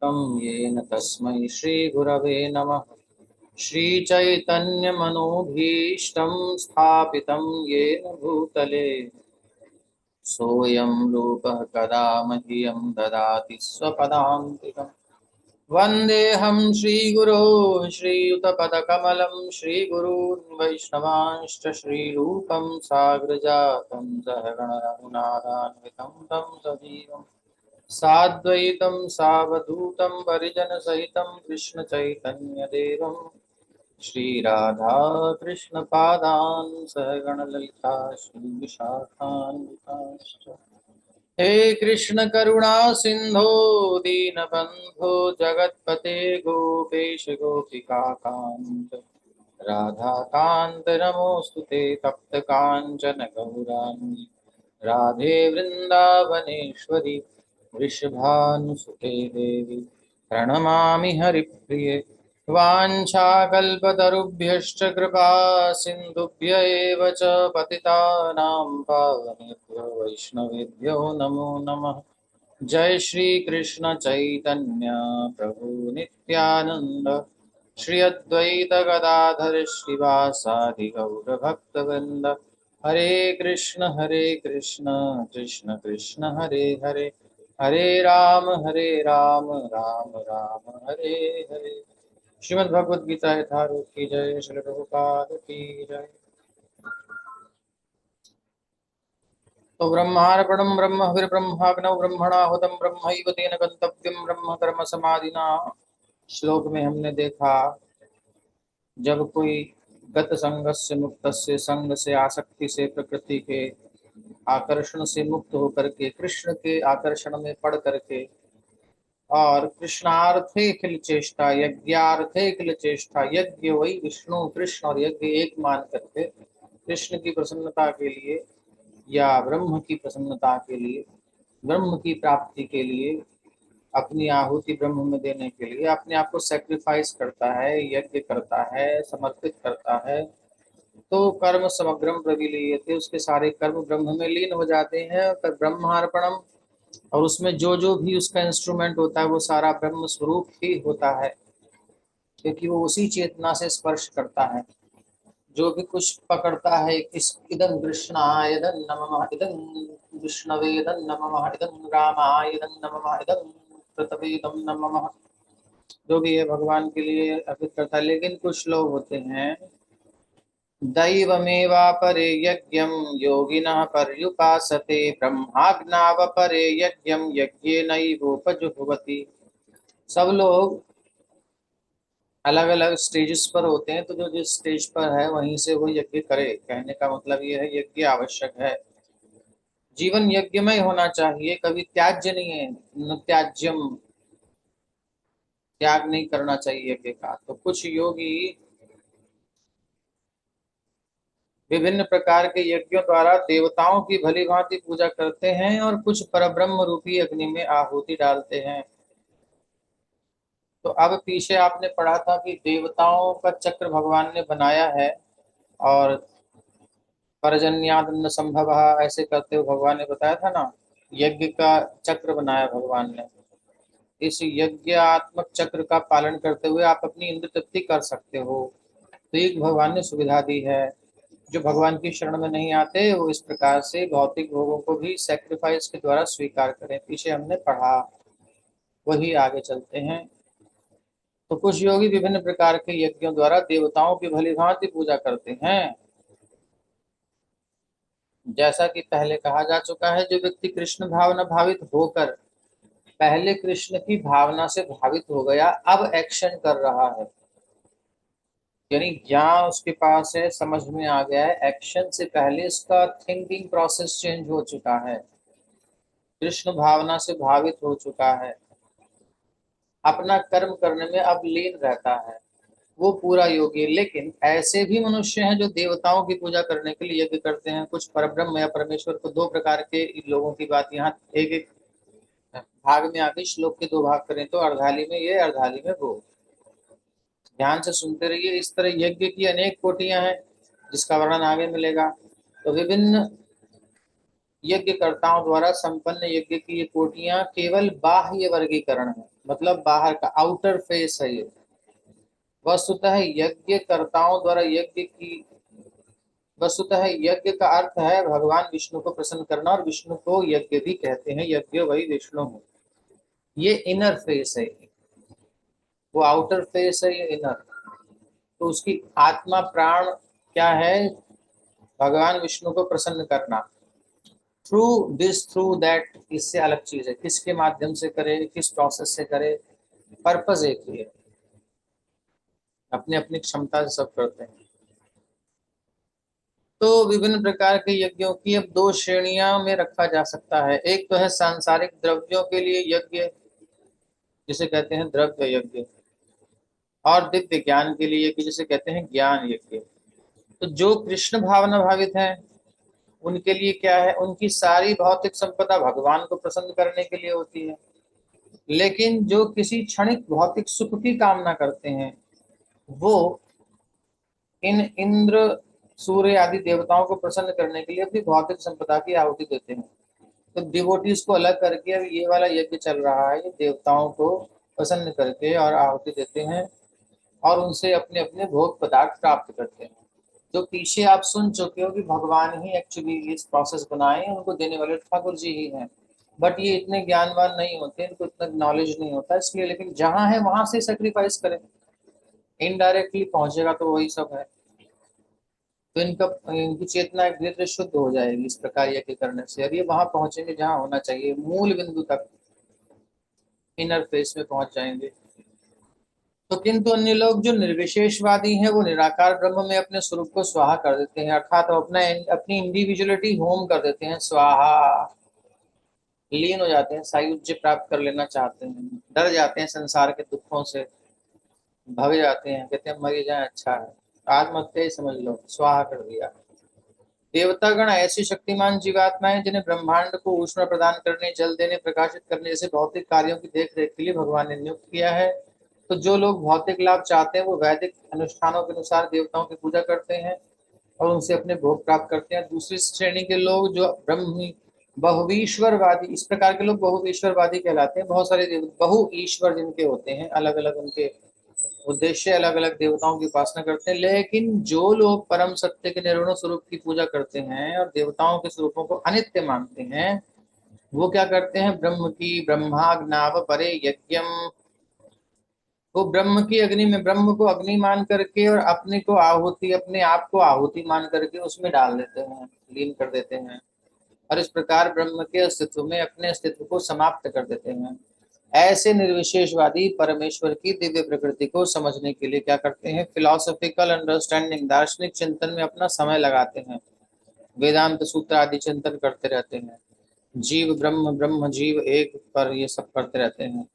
तं येन तस्मै श्रीगुरवे नमः। श्रीचैतन्यमनोभीष्टं स्थापितं येन भूतले सोऽयं रूपः कदा मह्यं ददाति स्वपदान्तिकम्। वन्देऽहं श्रीगुरो श्रीयुतपदकमलं श्रीगुरून् वैष्णवांश्च श्रीरूपं साग्रजातं सहगणरघुनाथान्वितं तं सजीवम् साद्वैतं सावधूतं परिजनसहितं कृष्णचैतन्यदेवं श्रीराधा कृष्णपादान् सहगणललिता श्रीविशाखान्विताश्च। हे कृष्ण करुणा सिंधो दीनबंधो जगतपते गोपेश गोपिका कांत राधा कांत नमोस्तुते तप्त कांचन गौरांगी राधे वृंदावनेश्वरी वृषभानुसुते देवी प्रणमामि हरिप्रिये। वाञ्छाकल्पतरुभ्यश्च कृपा सिन्धुभ्य एव च पतितानां पावनेभ्यो वैष्णवेभ्यो नमो नमः। जय श्री कृष्ण चैतन्य प्रभु नित्यानंद श्री अद्वैत गदाधर श्रीवासादि गौर भक्तवृंद। हरे कृष्ण कृष्ण कृष्ण हरे हरे, हरे राम राम राम हरे हरे। श्रीमद् भगवद गीता यथारूप की जय, श्री प्रभुपाद की जय। तो ब्रह्मार्पणं ब्रह्मभिर्ब्रह्माग्नौ ब्रह्मणाहुतं ब्रह्मैव तेन गन्तव्यं ब्रह्म कर्म समाधिना। श्लोक में हमने देखा, जब कोई गत संगस्य मुक्तस्य संग से आसक्ति से प्रकृति के आकर्षण से मुक्त होकर के कृष्ण के आकर्षण में पड़ करके और कृष्णार्थे खिल चेष्टा यज्ञार्थे खिल चेष्टा, यज्ञ वही विष्णु कृष्ण और यज्ञ एक मान करके कृष्ण की प्रसन्नता के लिए या ब्रह्म की प्रसन्नता के लिए, ब्रह्म की प्राप्ति के लिए, अपनी आहुति ब्रह्म में देने के लिए अपने आप को सेक्रीफाइस करता है, यज्ञ करता है, समर्पित करता है, तो कर्म समग्रम प्रविलीयते, उसके सारे कर्म ब्रह्म में लीन हो जाते हैं। पर ब्रह्मार्पणम, और उसमें जो जो भी उसका इंस्ट्रूमेंट होता है वो सारा ब्रह्म स्वरूप ही होता है, क्योंकि वो उसी चेतना से स्पर्श करता है। जो भी कुछ पकड़ता है, इस इदं कृष्णाय इदं नमः, इदं विष्णवे इदं नमः, इदं रामाय इदं नमः, इदं कृतवे इदं नमः, जो भी है भगवान के लिए अर्पित करता है। लेकिन कुछ लोग होते हैं, दैवमेवापरे यज्ञं योगिनः पर्युपासते ब्रह्माज्ञावपरे यज्ञं यज्ञेनैवोपजुह्वति। सब लोग अलग अलग स्टेजेस पर होते हैं, तो जो जिस स्टेज पर है वहीं से वो यज्ञ करे। कहने का मतलब ये है, यज्ञ आवश्यक है, जीवन यज्ञमय होना चाहिए, कभी त्याज्य नहीं है। न त्याज्यम, त्याग नहीं करना चाहिए यज्ञ का। तो कुछ योगी विभिन्न प्रकार के यज्ञों द्वारा देवताओं की भली भांति पूजा करते हैं और कुछ परब्रह्म रूपी अग्नि में आहुति डालते हैं। तो अब पीछे आपने पढ़ा था कि देवताओं का चक्र भगवान ने बनाया है, और पर्जन्यादन्न संभव ऐसे करते हुए भगवान ने बताया था ना, यज्ञ का चक्र बनाया भगवान ने। इस यज्ञात्मक चक्र का पालन करते हुए आप अपनी इंद्र तृप्ति कर सकते हो। तो एक भगवान ने सुविधा दी है। जो भगवान की शरण में नहीं आते वो इस प्रकार से भौतिक भोगों को भी सेक्रीफाइस के द्वारा स्वीकार करें, पीछे हमने पढ़ा, वही आगे चलते हैं। तो कुछ योगी विभिन्न प्रकार के यज्ञों द्वारा देवताओं की भली भांति पूजा करते हैं। जैसा कि पहले कहा जा चुका है, जो व्यक्ति कृष्ण भावना भावित होकर पहले कृष्ण की भावना से भावित हो गया, अब एक्शन कर रहा है, यानी ज्ञान उसके पास है, समझ में आ गया है, एक्शन से पहले इसका थिंकिंग प्रोसेस चेंज हो चुका है, कृष्ण भावना से भावित हो चुका है, अपना कर्म करने में अब लीन रहता है, वो पूरा योगी है। लेकिन ऐसे भी मनुष्य हैं जो देवताओं की पूजा करने के लिए यज्ञ करते हैं। कुछ परब्रह्म या परमेश्वर को, दो प्रकार के इन लोगों की बात यहाँ एक एक भाग में आगे श्लोक के दो भाग करें तो अर्धाली में ये, अर्धाली में वो, ध्यान से सुनते रहिए। इस तरह यज्ञ की अनेक कोटियां हैं जिसका वर्णन आगे मिलेगा। तो विभिन्न यज्ञकर्ताओं द्वारा संपन्न यज्ञ की ये कोटियां केवल बाह्य वर्गीकरण है, मतलब बाहर का आउटर फेस है ये। वस्तुतः यज्ञ कर्ताओं द्वारा यज्ञ की, वस्तुतः यज्ञ का अर्थ है भगवान विष्णु को प्रसन्न करना, और विष्णु को यज्ञ भी कहते हैं, यज्ञ वही विष्णु है। ये इनर फेस है, वो आउटर फेस है, ये इनर। तो उसकी आत्मा प्राण क्या है? भगवान विष्णु को प्रसन्न करना। थ्रू दिस, थ्रू दैट, इससे अलग चीज है। किसके माध्यम से करे, किस प्रोसेस से करे, पर्पज एक ही है। अपनी अपनी क्षमता से सब करते हैं। तो विभिन्न प्रकार के यज्ञों की अब दो श्रेणियां में रखा जा सकता है। एक तो है सांसारिक द्रव्यों के लिए यज्ञ, जिसे कहते हैं द्रव्य यज्ञ, और दिव्य ज्ञान के लिए यज्ञ, जिसे कहते हैं ज्ञान यज्ञ। तो जो कृष्ण भावना भावित हैं उनके लिए क्या है? उनकी सारी भौतिक संपदा भगवान को प्रसन्न करने के लिए होती है। लेकिन जो किसी क्षणिक भौतिक सुख की कामना करते हैं, वो इन इंद्र, सूर्य आदि देवताओं को प्रसन्न करने के लिए अपनी भौतिक संपदा की आहुति देते हैं। तो डिवोटीज को अलग करके अब ये वाला यज्ञ चल रहा है, ये देवताओं को प्रसन्न करके और आहुति देते हैं, और उनसे अपने अपने भोग पदार्थ प्राप्त करते हैं। जो पीछे आप सुन चुके हो कि भगवान ही एक्चुअली इस प्रोसेस बनाए हैं, उनको देने वाले ठाकुर जी ही हैं। बट ये इतने ज्ञानवान नहीं होते, इनको इतना नॉलेज नहीं होता इसलिए। लेकिन जहां है वहां से सेक्रीफाइस करें, इनडायरेक्टली पहुंचेगा तो वही सब है। तो इनका, इनकी चेतना धीरे धीरे शुद्ध हो जाएगी इस प्रकार यज्ञ करने से, और ये वहां पहुंचेंगे जहां होना चाहिए, मूल बिंदु तक, इनर फेस में पहुंच जाएंगे। तो किंतु अन्य लोग जो निर्विशेषवादी हैं, वो निराकार ब्रह्म में अपने स्वरूप को स्वाहा कर देते हैं, अर्थात वो अपना अपनी इंडिविजुअलिटी होम कर देते हैं, स्वाहा, लीन हो जाते हैं, सायुज्य प्राप्त कर लेना चाहते हैं, डर जाते हैं संसार के दुखों से, भग जाते हैं, कहते हैं मर जाए अच्छा है, आत्महत्या ही समझ लो, स्वाहा कर दिया। देवतागण ऐसी शक्तिमान जीवात्माएं जिन्हें ब्रह्मांड को ऊष्मा प्रदान करने, जल देने, प्रकाशित करने जैसे भौतिक कार्यों की देख रेख के लिए भगवान ने नियुक्त किया है। तो जो लोग भौतिक लाभ चाहते हैं वो वैदिक अनुष्ठानों के अनुसार देवताओं की पूजा करते हैं और उनसे अपने भोग प्राप्त करते हैं। दूसरी श्रेणी के लोग जो ब्रह्म बहुईश्वरवादी, इस प्रकार के लोग बहुईश्वरवादी कहलाते हैं। बहुत सारे बहु ईश्वर जिनके होते हैं, अलग अलग उनके उद्देश्य, अलग अलग देवताओं की उपासना करते हैं। लेकिन जो लोग परम सत्य के निर्गुण स्वरूप की पूजा करते हैं और देवताओं के स्वरूपों को अनित्य मानते हैं, वो क्या करते हैं? ब्रह्म की ब्रह्माग्नाव परे यज्ञम, वो ब्रह्म की अग्नि में, ब्रह्म को अग्नि मान करके और अपने को आहुति, अपने आप को आहुति मान करके उसमें डाल देते हैं, लीन कर देते हैं, और इस प्रकार ब्रह्म के अस्तित्व में अपने अस्तित्व को समाप्त कर देते हैं। ऐसे निर्विशेषवादी परमेश्वर की दिव्य प्रकृति को समझने के लिए क्या करते हैं? फिलोसॉफिकल अंडरस्टैंडिंग, दार्शनिक चिंतन में अपना समय लगाते हैं, वेदांत सूत्र आदि चिंतन करते रहते हैं, जीव ब्रह्म, ब्रह्म जीव एक, पर ये सब करते रहते हैं।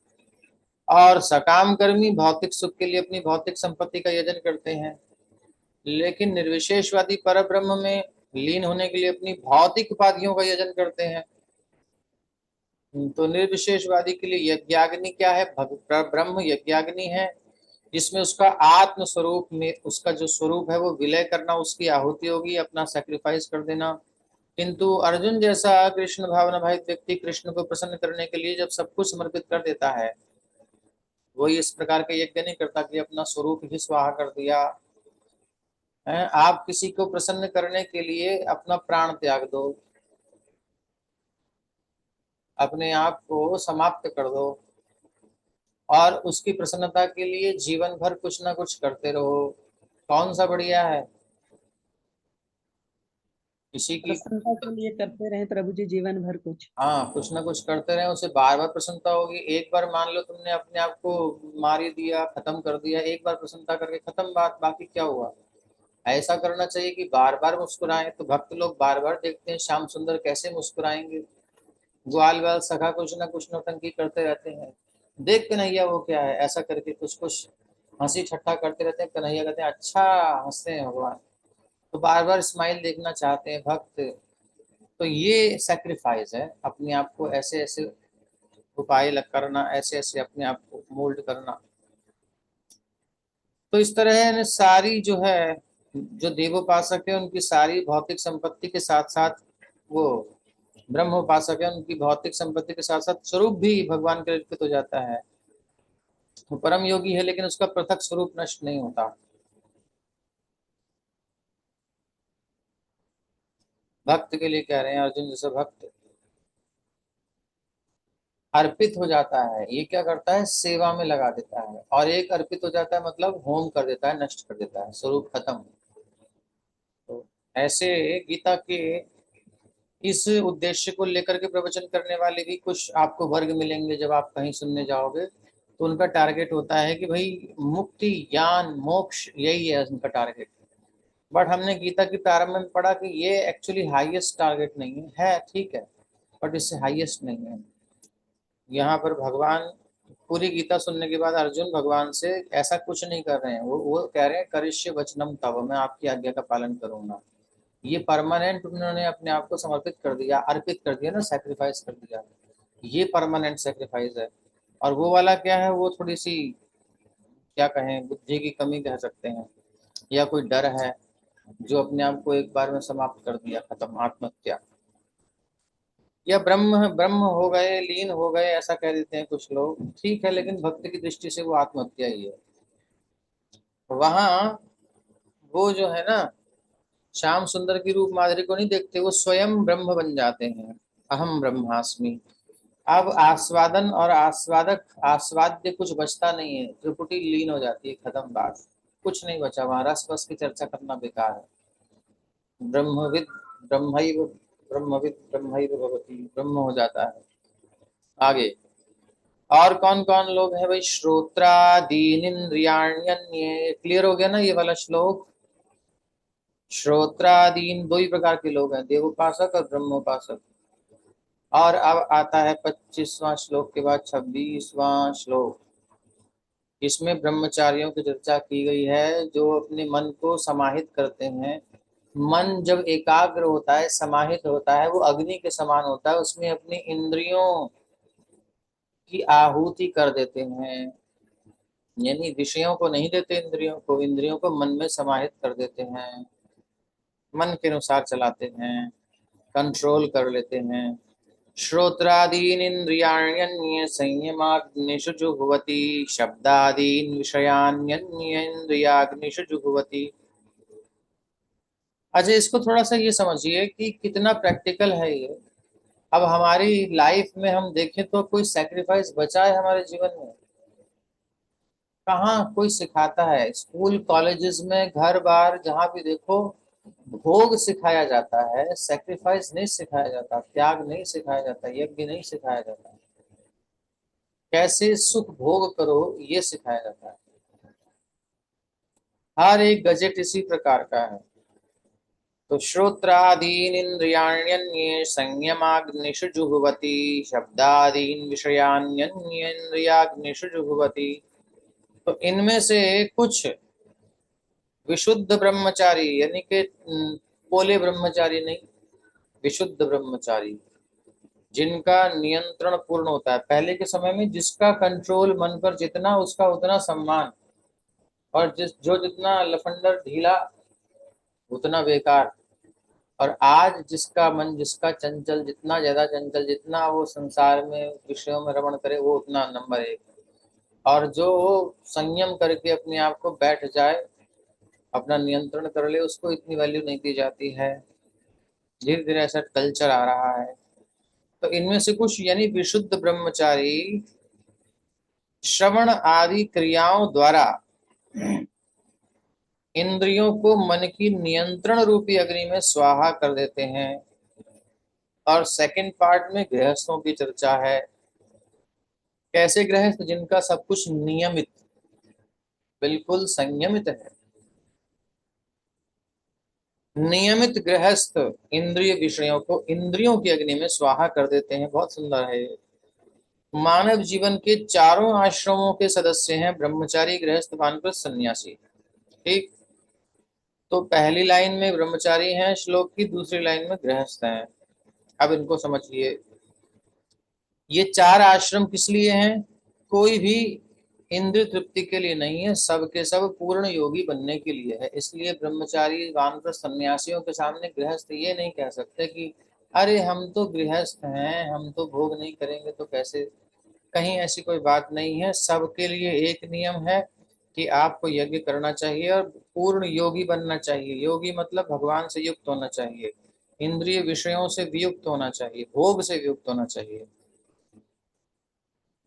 और सकाम कर्मी भौतिक सुख के लिए अपनी भौतिक संपत्ति का यजन करते हैं। लेकिन निर्विशेषवादी पर ब्रह्म में लीन होने के लिए अपनी भौतिक उपाधियों का यजन करते हैं। तो निर्विशेषवादी के लिए यज्ञाग्नि क्या है? ब्रह्म यज्ञाग्नि है, जिसमें उसका आत्म स्वरूप में, उसका जो स्वरूप है वो विलय करना उसकी आहुति होगी, अपना सेक्रीफाइस कर देना। किंतु अर्जुन जैसा कृष्ण भावना भावित व्यक्ति कृष्ण को प्रसन्न करने के लिए जब सब कुछ समर्पित कर देता है, वो इस प्रकार के यज्ञ नहीं करता कि अपना स्वरूप ही स्वाहा कर दिया है। आप किसी को प्रसन्न करने के लिए अपना प्राण त्याग दो, अपने आप को समाप्त कर दो, और उसकी प्रसन्नता के लिए जीवन भर कुछ ना कुछ करते रहो। कौन सा बढ़िया है? किसी की, प्रसन्नता के लिए करते रहे प्रभु जी जीवन भर कुछ। हाँ, कुछ ना कुछ करते रहे, उसे बार बार प्रसन्नता होगी। एक बार मान लो तुमने अपने आप को मार ही दिया, खत्म कर दिया, एक बार प्रसन्नता करके खत्म बात, बाकी क्या हुआ? ऐसा करना चाहिए कि बार बार मुस्कुराएं। तो भक्त लोग बार बार देखते हैं श्याम सुंदर कैसे मुस्कुराएंगे, ग्वाल बाल सखा कुछ ना कुछ नौटंकी करते रहते हैं, देख कन्हैया वो क्या है, ऐसा करके कुछ कुछ हंसी ठट्ठा करते रहते हैं। कन्हैया कहते हैं अच्छा हंसते हैं भगवान, तो बार बार स्माइल देखना चाहते हैं भक्त। तो ये सेक्रीफाइस है, अपने आप को ऐसे ऐसे उपाय लग करना, ऐसे ऐसे अपने आप को मोल्ड करना। तो इस तरह ने सारी जो है, जो देवोपासक है उनकी सारी भौतिक संपत्ति के साथ साथ, वो ब्रह्मोपासक है उनकी भौतिक संपत्ति के साथ साथ स्वरूप भी भगवान के अर्पित हो जाता है। वो परम योगी है लेकिन उसका पृथक स्वरूप नष्ट नहीं होता। भक्त के लिए कह रहे हैं, अर्जुन जैसे भक्त अर्पित हो जाता है, ये क्या करता है, सेवा में लगा देता है। और एक अर्पित हो जाता है मतलब होम कर देता है, नष्ट कर देता है, स्वरूप खत्म। तो ऐसे गीता के इस उद्देश्य को लेकर के प्रवचन करने वाले भी कुछ आपको वर्ग मिलेंगे जब आप कहीं सुनने जाओगे। तो उनका टारगेट होता है कि भाई मुक्ति ज्ञान मोक्ष, यही है उनका टारगेट। बट हमने गीता की प्रारंभ में पढ़ा कि ये एक्चुअली हाईएस्ट टारगेट नहीं है, ठीक है, बट इससे हाईएस्ट नहीं है। यहाँ पर भगवान पूरी गीता सुनने के बाद अर्जुन भगवान से ऐसा कुछ नहीं कर रहे हैं, वो कह रहे हैं करिष्य वचनम तव, मैं आपकी आज्ञा का पालन करूंगा। ये परमानेंट उन्होंने अपने आप को समर्पित कर दिया, अर्पित कर दिया ना, सैक्रिफाइस कर दिया। ये परमानेंट सैक्रिफाइस है। और वो वाला क्या है, वो थोड़ी सी क्या कहें, बुद्धि की कमी कह सकते हैं, या कोई डर है जो अपने आप को एक बार में समाप्त कर दिया, खत्म, आत्महत्या। या ब्रह्म ब्रह्म हो गए, लीन हो गए, ऐसा कह देते हैं कुछ लोग, ठीक है, लेकिन भक्त की दृष्टि से वो आत्महत्या ही है। वहां वो जो है ना, श्याम सुंदर की रूप माधुरी को नहीं देखते, वो स्वयं ब्रह्म बन जाते हैं, अहम ब्रह्मास्मि। अब आस्वादन और आस्वादक आस्वाद्य कुछ बचता नहीं है, त्रिपुटी लीन हो जाती है, खत्म बात, कुछ नहीं बचा वहां, रस बस की चर्चा करना बेकार है। ब्रह्मविद ब्रह्मैव ब्रह्मविद ब्रह्मैव भवति, ब्रह्म हो जाता है। आगे और कौन कौन लोग हैं भाई, श्रोत्रादीन इंद्रियाण्यन्ये, क्लियर हो गया ना ये वाला श्लोक। श्रोत्रादीन दो ही प्रकार के लोग हैं, देवोपासक और ब्रह्मोपासक। और अब आता है 25वां श्लोक के बाद 26वां श्लोक। इसमें ब्रह्मचारियों की चर्चा की गई है, जो अपने मन को समाहित करते हैं। मन जब एकाग्र होता है, समाहित होता है, वो अग्नि के समान होता है, उसमें अपनी इंद्रियों की आहुति कर देते हैं। यानी विषयों को नहीं देते, इंद्रियों को, इंद्रियों को मन में समाहित कर देते हैं, मन के अनुसार चलाते हैं, कंट्रोल कर लेते हैं। श्रोत्रादीन इंद्रियाण्यन्ये संयमाग्निषु जुह्वति, शब्दादीन विषयान्यन्येन्द्रियाग्निषु जुह्वति। अच्छा, इसको थोड़ा सा ये समझिए कि कितना प्रैक्टिकल है ये। अब हमारी लाइफ में हम देखें तो कोई सैक्रिफाइस बचा है हमारे जीवन में? कहाँ कोई सिखाता है? स्कूल कॉलेजेस में, घर बार, जहाँ भी देखो भोग सिखाया जाता है, सैक्रिफाइस नहीं सिखाया जाता, त्याग नहीं सिखाया जाता, यज्ञ नहीं सिखाया जाता, कैसे सुख भोग करो ये सिखाया जाता है। हर एक गजेट इसी प्रकार का है। तो श्रोत्रादीन इंद्रियाण्यन्ये संयमाग्निषु जुह्वति, शब्दादीन विषयान्यन्येन्द्रियाग्निषु जुह्वति। तो इनमें से कुछ विशुद्ध ब्रह्मचारी, यानी कि पोले ब्रह्मचारी नहीं, विशुद्ध ब्रह्मचारी, जिनका नियंत्रण पूर्ण होता है। पहले के समय में जिसका कंट्रोल मन पर जितना, उसका उतना सम्मान, और जो जितना लफंडर ढीला उतना बेकार। और आज जिसका मन, जिसका चंचल, जितना ज्यादा चंचल, जितना वो संसार में विषयों में रमण करे, वो उतना नंबर एक। और जो संयम करके अपने आप को बैठ जाए, अपना नियंत्रण कर ले, उसको इतनी वैल्यू नहीं दी जाती है। धीरे धीरे ऐसा कल्चर आ रहा है। तो इनमें से कुछ यानी विशुद्ध ब्रह्मचारी श्रवण आदि क्रियाओं द्वारा इंद्रियों को मन की नियंत्रण रूपी अग्नि में स्वाहा कर देते हैं। और सेकंड पार्ट में गृहस्थों की चर्चा है। कैसे गृहस्थ? जिनका सब कुछ नियमित, बिल्कुल संयमित है। नियमित गृहस्थ इंद्रिय विषयों को इंद्रियों की अग्नि में स्वाहा कर देते हैं। बहुत सुंदर है ये। मानव जीवन के चारों आश्रमों के सदस्य हैं ब्रह्मचारी, गृहस्थ, वानप्रस्थ, सन्यासी। ठीक। तो पहली लाइन में ब्रह्मचारी हैं श्लोक की, दूसरी लाइन में गृहस्थ हैं। अब इनको समझिए। ये चार आश्रम किस लिए हैं? कोई भी इंद्रिय तृप्ति के लिए नहीं है, सब के सब पूर्ण योगी बनने के लिए है। इसलिए ब्रह्मचारी, वानप्रस्थ, सन्यासियों के सामने गृहस्थ ये नहीं कह सकते कि अरे हम तो गृहस्थ हैं, हम तो भोग नहीं करेंगे तो कैसे। कहीं ऐसी कोई बात नहीं है। सबके लिए एक नियम है कि आपको यज्ञ करना चाहिए और पूर्ण योगी बनना चाहिए। योगी मतलब भगवान से युक्त होना चाहिए, इंद्रिय विषयों से वियुक्त होना चाहिए, भोग से वियुक्त होना चाहिए।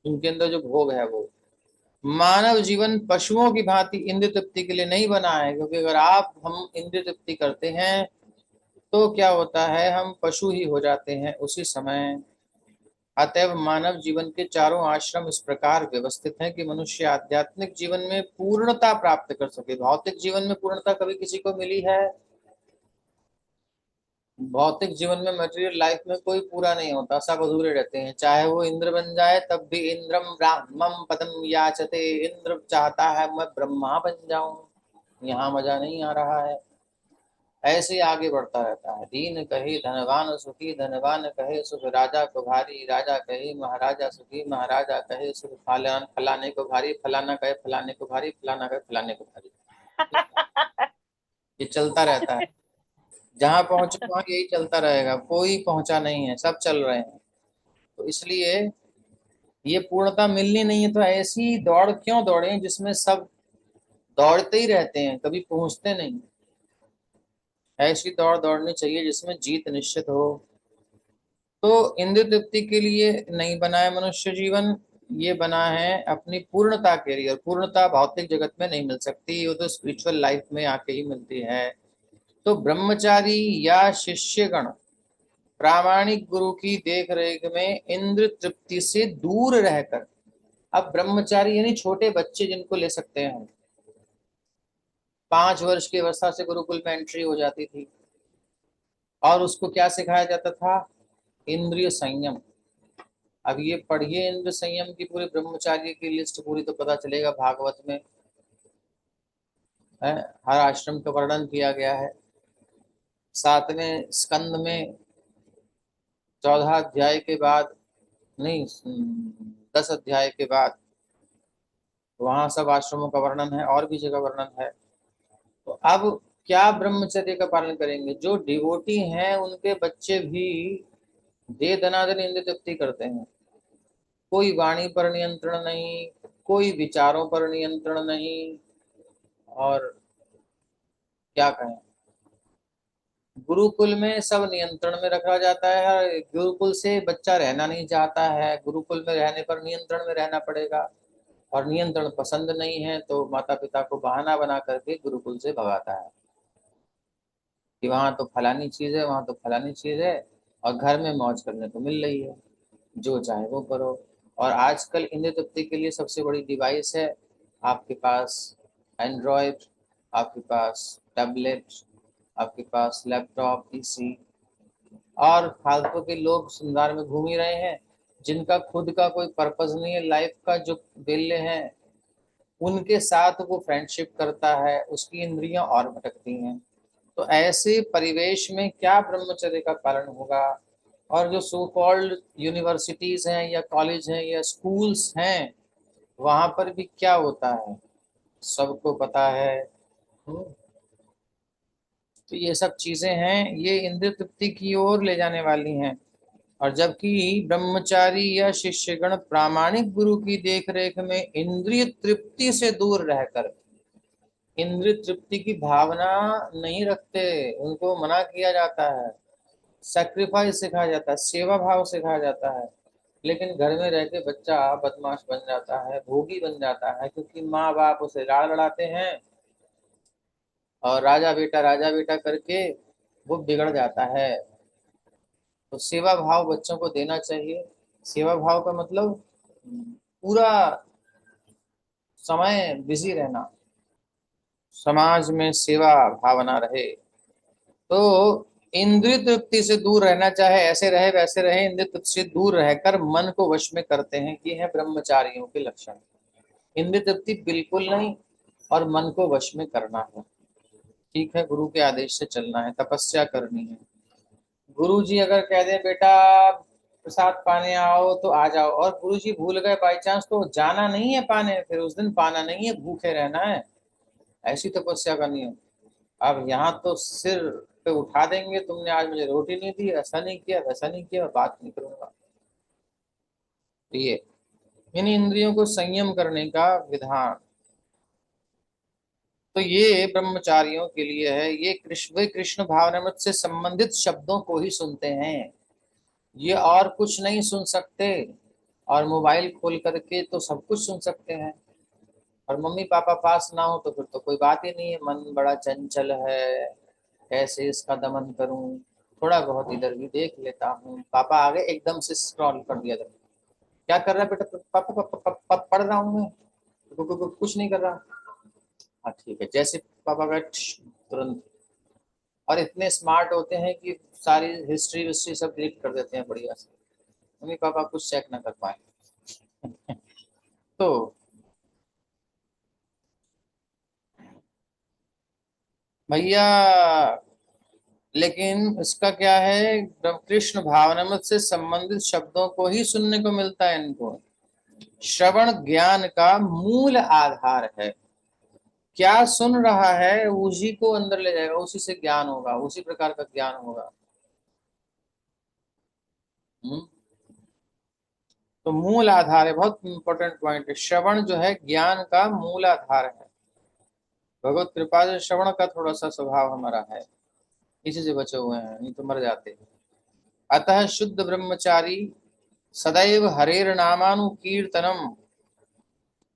उनके अंदर जो भोग है वो, मानव जीवन पशुओं की भांति इंद्रिय तृप्ति के लिए नहीं बना है, क्योंकि अगर आप हम इंद्रिय तृप्ति करते हैं तो क्या होता है, हम पशु ही हो जाते हैं उसी समय। अतएव मानव जीवन के चारों आश्रम इस प्रकार व्यवस्थित हैं कि मनुष्य आध्यात्मिक जीवन में पूर्णता प्राप्त कर सके। भौतिक जीवन में पूर्णता कभी किसी को मिली है? भौतिक जीवन में मटेरियल लाइफ में कोई पूरा नहीं होता, सब अधूरे रहते हैं। चाहे वो इंद्र बन जाए तब भी इंद्रम ब्राह्मम पदम याचते, इंद्र चाहता है मैं ब्रह्मा बन जाऊं, यहाँ मजा नहीं आ रहा है। ऐसे ही आगे बढ़ता रहता है। दीन कहे धनवान सुखी, धनवान कहे सुख राजा को भारी, राजा कहे महाराजा सुखी, महाराजा कहे सुख फलाने को भारी, फलाना कहे फलाने को भारी, फलाना कहे फलाने को भारी। ये चलता रहता है, जहां पहुंचे वहां यही चलता रहेगा, कोई पहुंचा नहीं है, सब चल रहे हैं। तो इसलिए ये पूर्णता मिलनी नहीं है, तो ऐसी दौड़ क्यों दौड़े जिसमें सब दौड़ते ही रहते हैं, कभी पहुंचते नहीं। ऐसी दौड़ दौड़नी चाहिए जिसमें जीत निश्चित हो। तो इंद्रिय तृप्ति के लिए नहीं बना है मनुष्य जीवन, ये बना है अपनी पूर्णता के लिए। और पूर्णता भौतिक जगत में नहीं मिल सकती, वो तो स्पिरिचुअल लाइफ में आके ही मिलती है। तो ब्रह्मचारी या शिष्यगण प्रामाणिक गुरु की देख रेख में इंद्र तृप्ति से दूर रहकर, अब ब्रह्मचारी यानी छोटे बच्चे जिनको ले सकते हैं हम, 5 वर्ष की अवस्था से गुरुकुल में एंट्री हो जाती थी, और उसको क्या सिखाया जाता था? इंद्रिय संयम। अब ये पढ़िए इंद्र संयम की पूरी ब्रह्मचार्य की लिस्ट पूरी, तो पता चलेगा भागवत में है, हर आश्रम का वर्णन किया गया है। 7वें स्कंद में 14 अध्याय के बाद, नहीं 10 अध्याय के बाद वहां सब आश्रमों का वर्णन है, और भी जगह वर्णन है। तो अब क्या ब्रह्मचर्य का पालन करेंगे? जो डिवोटी हैं उनके बच्चे भी दे दनादन इंद्र तृप्ति करते हैं। कोई वाणी पर नियंत्रण नहीं, कोई विचारों पर नियंत्रण नहीं, और क्या कहें, गुरुकुल में सब नियंत्रण में रखा जाता है। गुरुकुल से बच्चा रहना नहीं चाहता है, गुरुकुल में रहने पर नियंत्रण में रहना पड़ेगा, और नियंत्रण पसंद नहीं है तो माता पिता को बहाना बना करके गुरुकुल से भगाता है कि वहां तो फलानी चीज है, वहां तो फलानी चीज है, और घर में मौज करने को मिल रही है, जो चाहे वो करो। और आजकल इंद्र तृप्ति के लिए सबसे बड़ी डिवाइस है आपके पास एंड्रॉयड, आपके पास टैबलेट, आपके पास लैपटॉप, पीसी। और फालतू के लोग संसार में घूम ही रहे हैं, जिनका खुद का कोई पर्पज नहीं है लाइफ का, जो बेले हैं उनके साथ वो फ्रेंडशिप करता है, उसकी इंद्रियां और भटकती हैं। तो ऐसे परिवेश में क्या ब्रह्मचर्य का पालन होगा? और जो सो कॉल्ड यूनिवर्सिटीज हैं या कॉलेज हैं या स्कूल्स हैं, वहां पर भी क्या होता है सबको पता है। तो ये सब चीजें हैं, ये इंद्रिय तृप्ति की ओर ले जाने वाली हैं। और जबकि ब्रह्मचारी या शिष्यगण प्रामाणिक गुरु की देखरेख में इंद्रिय तृप्ति से दूर रहकर इंद्रिय तृप्ति की भावना नहीं रखते, उनको मना किया जाता है, सेक्रीफाइस सिखाया जाता है, सेवा भाव सिखाया जाता है। लेकिन घर में रह के बच्चा बदमाश बन जाता है, भोगी बन जाता है, क्योंकि माँ बाप उसे लाड़ लड़ाते हैं, और राजा बेटा करके वो बिगड़ जाता है। तो सेवा भाव बच्चों को देना चाहिए। सेवा भाव का मतलब पूरा समय बिजी रहना, समाज में सेवा भावना रहे। तो इंद्रिय तृप्ति से दूर रहना, चाहे ऐसे रहे वैसे रहे, इंद्रिय तृप्ति से दूर रहकर मन को वश में करते हैं, ये है ब्रह्मचारियों के लक्षण। इंद्रिय तृप्ति बिल्कुल नहीं, और मन को वश में करना है। ठीक है, गुरु के आदेश से चलना है, तपस्या करनी है। गुरु जी अगर कह दे बेटा प्रसाद पाने आओ तो आ जाओ, और गुरु जी भूल गए बाई चांस, तो जाना नहीं है पाने, फिर उस दिन पाना नहीं है, भूखे रहना है। ऐसी तपस्या करनी है। अब यहाँ तो सिर पे उठा देंगे, तुमने आज मुझे रोटी नहीं दी, ऐसा नहीं किया, वैसा नहीं किया, बात नहीं करूंगा। तो ये इन इंद्रियों को संयम करने का विधान। तो ये ब्रह्मचारियों के लिए है। ये कृष्ण, वे कृष्ण भावनामृत से संबंधित शब्दों को ही सुनते हैं, ये और कुछ नहीं सुन सकते। और मोबाइल खोल करके तो सब कुछ सुन सकते हैं, और मम्मी पापा पास ना हो तो फिर तो कोई बात ही नहीं है। मन बड़ा चंचल है, कैसे इसका दमन करूं। थोड़ा बहुत इधर भी देख लेता हूँ, पापा आगे एकदम से स्क्रॉल कर दिया था। क्या कर रहा है बेटा? पापा पापा पापा पढ़ रहा हूँ मैं। कुछ नहीं कर रहा। हाँ ठीक है, जैसे पापा का तुरंत। और इतने स्मार्ट होते हैं कि सारी हिस्ट्री विस्ट्री सब डिलीट कर देते हैं बढ़िया से, मम्मी पापा कुछ चेक ना कर पाए। तो भैया, लेकिन इसका क्या है, कृष्ण भावनामृत से संबंधित शब्दों को ही सुनने को मिलता है इनको। श्रवण ज्ञान का मूल आधार है। क्या सुन रहा है उसी को अंदर ले जाएगा, उसी से ज्ञान होगा, उसी प्रकार का ज्ञान होगा। हम्म। तो मूल आधार है, बहुत इंपॉर्टेंट पॉइंट है। श्रवण जो है ज्ञान का मूल आधार है। भगवत कृपा से श्रवण का थोड़ा सा स्वभाव हमारा है, इसी से बचे हुए हैं, नहीं तो मर जाते। अतः शुद्ध ब्रह्मचारी सदैव हरेर नामानुकीर्तनम,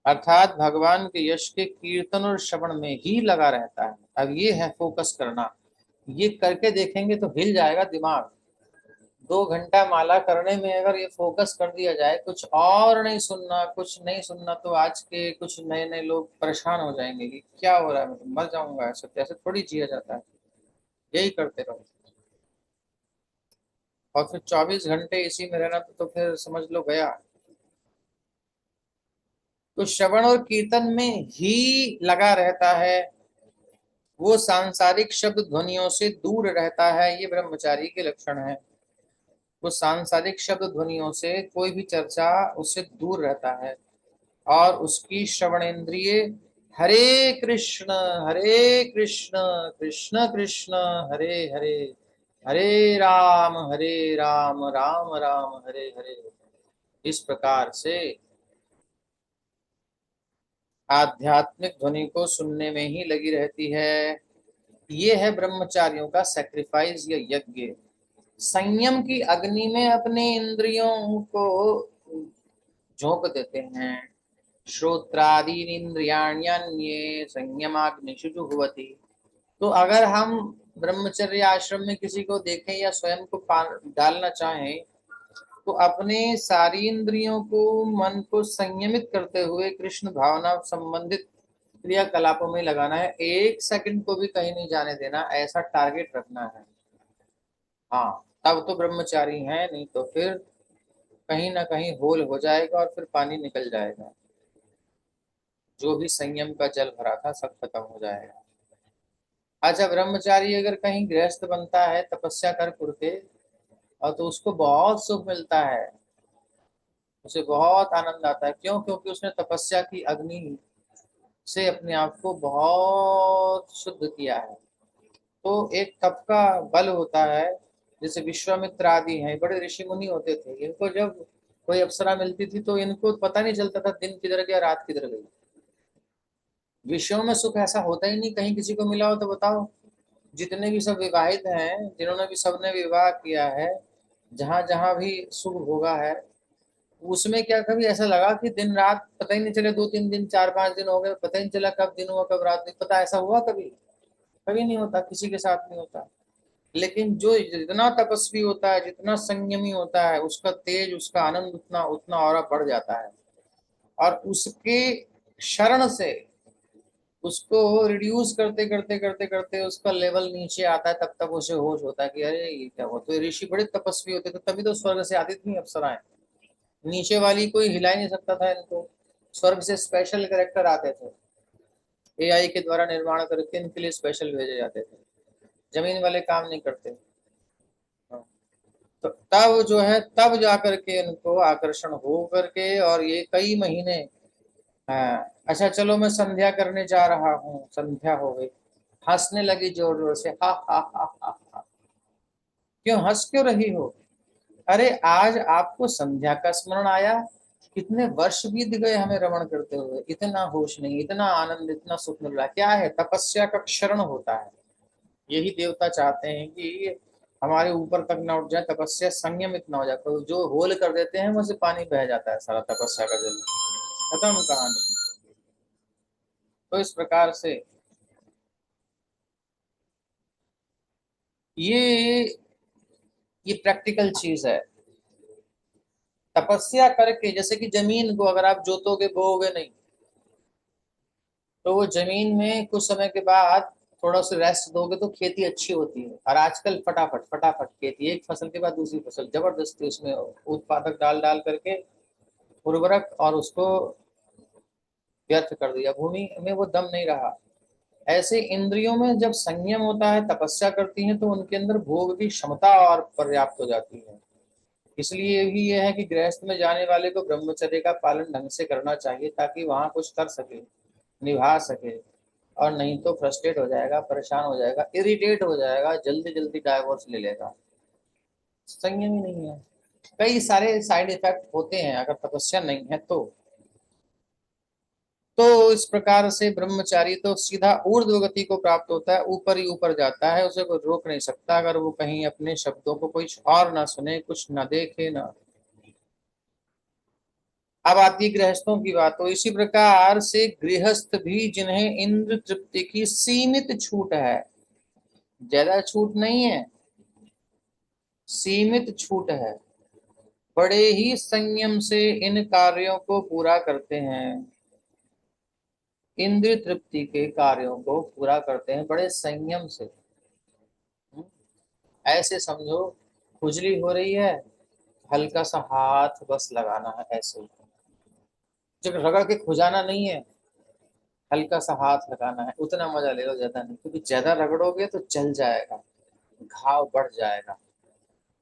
अर्थात भगवान के यश के कीर्तन और श्रवण में ही लगा रहता है। अब ये है फोकस करना। ये करके देखेंगे तो हिल जाएगा दिमाग। 2 घंटा माला करने में अगर ये फोकस कर दिया जाए, कुछ और नहीं सुनना, कुछ नहीं सुनना, तो आज के कुछ नए नए लोग परेशान हो जाएंगे कि क्या हो रहा है, मैं तो मर जाऊंगा, ऐसे कैसे थोड़ी जिया जाता है। यही करते रहो, और फिर 24 घंटे इसी में रहना तो फिर समझ लो गया। तो श्रवण और कीर्तन में ही लगा रहता है, वो सांसारिक शब्द ध्वनियों से दूर रहता है। ये ब्रह्मचारी के लक्षण है। वो सांसारिक शब्द ध्वनियों से कोई भी चर्चा उससे दूर रहता है, और उसकी श्रवणेन्द्रिय हरे कृष्ण कृष्ण कृष्ण हरे हरे, हरे राम राम राम हरे हरे, इस प्रकार से आध्यात्मिक ध्वनि को सुनने में ही लगी रहती है। ये है ब्रह्मचारियों का सेक्रीफाइस या यज्ञ। संयम की अग्नि में अपने इंद्रियों को झोंक देते हैं। श्रोत्रादीन इंद्रियाण्यन्ये संयमाग्निषु जुह्वति। तो अगर हम ब्रह्मचर्य आश्रम में किसी को देखें या स्वयं को डालना चाहें, तो अपने सारी इंद्रियों को, मन को संयमित करते हुए कृष्ण भावना संबंधित क्रियाकलापों में लगाना है। 1 सेकंड को भी कहीं नहीं जाने देना, ऐसा टारगेट रखना है। हाँ, तब तो ब्रह्मचारी है, नहीं तो फिर कहीं ना कहीं होल हो जाएगा और फिर पानी निकल जाएगा। जो भी संयम का जल भरा था सब खत्म हो जाएगा। अच्छा, ब्रह्मचारी अगर कहीं गृहस्थ बनता है तपस्या कर करके, और तो उसको बहुत सुख मिलता है, उसे बहुत आनंद आता है। क्यों? क्योंकि उसने तपस्या की अग्नि से अपने आप को बहुत शुद्ध किया है। तो एक तप का बल होता है। जैसे विश्वामित्र आदि हैं, बड़े ऋषि मुनि होते थे, इनको जब कोई अप्सरा मिलती थी तो इनको पता नहीं चलता था दिन किधर गया रात किधर गई। विषयों में सुख ऐसा होता ही नहीं, कहीं किसी को मिला हो तो बताओ। जितने भी सब विवाहित हैं, जिन्होंने भी, सबने विवाह किया है, जहां जहां भी सुख भोगा है, उसमें क्या कभी ऐसा लगा कि दिन रात पता ही नहीं चले, 2 3 दिन 4 5 दिन हो गए, पता ही नहीं चला कब दिन हुआ कब रात नहीं पता, ऐसा हुआ कभी? कभी नहीं होता, किसी के साथ नहीं होता। लेकिन जो जितना तपस्वी होता है, जितना संयमी होता है, उसका तेज, उसका आनंद उतना उतना और बढ़ जाता है। और उसके शरण से उसको रिड्यूस करते करते करते करते उसका लेवल नीचे आता है, तब तक उसे होश होता है कि अरे ये क्या हुआ। तो ऋषि बड़े तपस्वी होते थे, तभी तो स्वर्ग से आती थी अप्सराएं। नीचे वाली कोई हिला ही नहीं सकता था इनको, स्वर्ग से स्पेशल कैरेक्टर आते थे, एआई के द्वारा निर्माण करके इनके लिए स्पेशल भेजे जाते थे। जमीन वाले काम नहीं करते। हाँ। तो तब जो है, तब जा करके इनको आकर्षण हो करके, और ये कई महीने। हाँ, अच्छा चलो मैं संध्या करने जा रहा हूँ, संध्या हो गई, हंसने लगी जोर जोर से, हा हा हा हा हा। क्यों हंस क्यों रही हो? अरे आज आपको संध्या का स्मरण आया, कितने वर्ष बीत गए हमें रमण करते हुए, इतना होश नहीं, इतना आनंद, इतना सुख मिल रहा है। क्या है? तपस्या का क्षरण होता है। यही देवता चाहते हैं कि हमारे ऊपर तक न उठ जाए, तपस्या संयमित न हो जाए। तो जो होल कर देते हैं वहां से पानी बह जाता है, सारा तपस्या का जल, खत्म कहानी। तो इस प्रकार से ये ये प्रैक्टिकल चीज है। तपस्या करके, जैसे कि जमीन को अगर आप जोतोगे, बोओगे नहीं, तो वो जमीन में कुछ समय के बाद थोड़ा सा रेस्ट दोगे तो खेती अच्छी होती है। और आजकल फटाफट फटाफट खेती, एक फसल के बाद दूसरी फसल, जबरदस्ती उसमें उत्पादक डाल डाल करके उर्वरक, और उसको व्यर्थ कर दिया। भूमि में वो दम नहीं रहा। ऐसे इंद्रियों में जब संयम होता है, तपस्या करती हैं, तो उनके अंदर भोग की क्षमता और पर्याप्त हो जाती है। इसलिए भी यह है कि गृहस्थ में जाने वाले को ब्रह्मचर्य का पालन ढंग से करना चाहिए, ताकि वहां कुछ कर सके, निभा सके। और नहीं तो फ्रस्ट्रेट हो जाएगा, परेशान हो जाएगा, इरिटेट हो जाएगा, जल्दी जल्दी डाइवोर्स ले लेगा। संयम ही नहीं है। कई सारे साइड इफेक्ट होते हैं अगर तपस्या नहीं है तो। तो इस प्रकार से ब्रह्मचारी तो सीधा ऊर्ध्व गति को प्राप्त होता है, ऊपर ही ऊपर जाता है, उसे कोई रोक नहीं सकता। अगर वो कहीं अपने शब्दों को कुछ और ना सुने, कुछ ना देखे ना। अब आती है गृहस्थों की बात। तो इसी प्रकार से गृहस्थ भी, जिन्हें इंद्र तृप्ति की सीमित छूट है, ज्यादा छूट नहीं है, सीमित छूट है, बड़े ही संयम से इन कार्यों को पूरा करते हैं। इंद्रिय तृप्ति के कार्यों को पूरा करते हैं बड़े संयम से। ऐसे समझो, खुजली हो रही है, हल्का सा हाथ बस लगाना है, ऐसे ही। जब रगड़ के खुजाना नहीं है, हल्का सा हाथ लगाना है, उतना मजा ले लो, ज्यादा नहीं। क्योंकि ज्यादा रगड़ोगे तो जल जाएगा, घाव बढ़ जाएगा,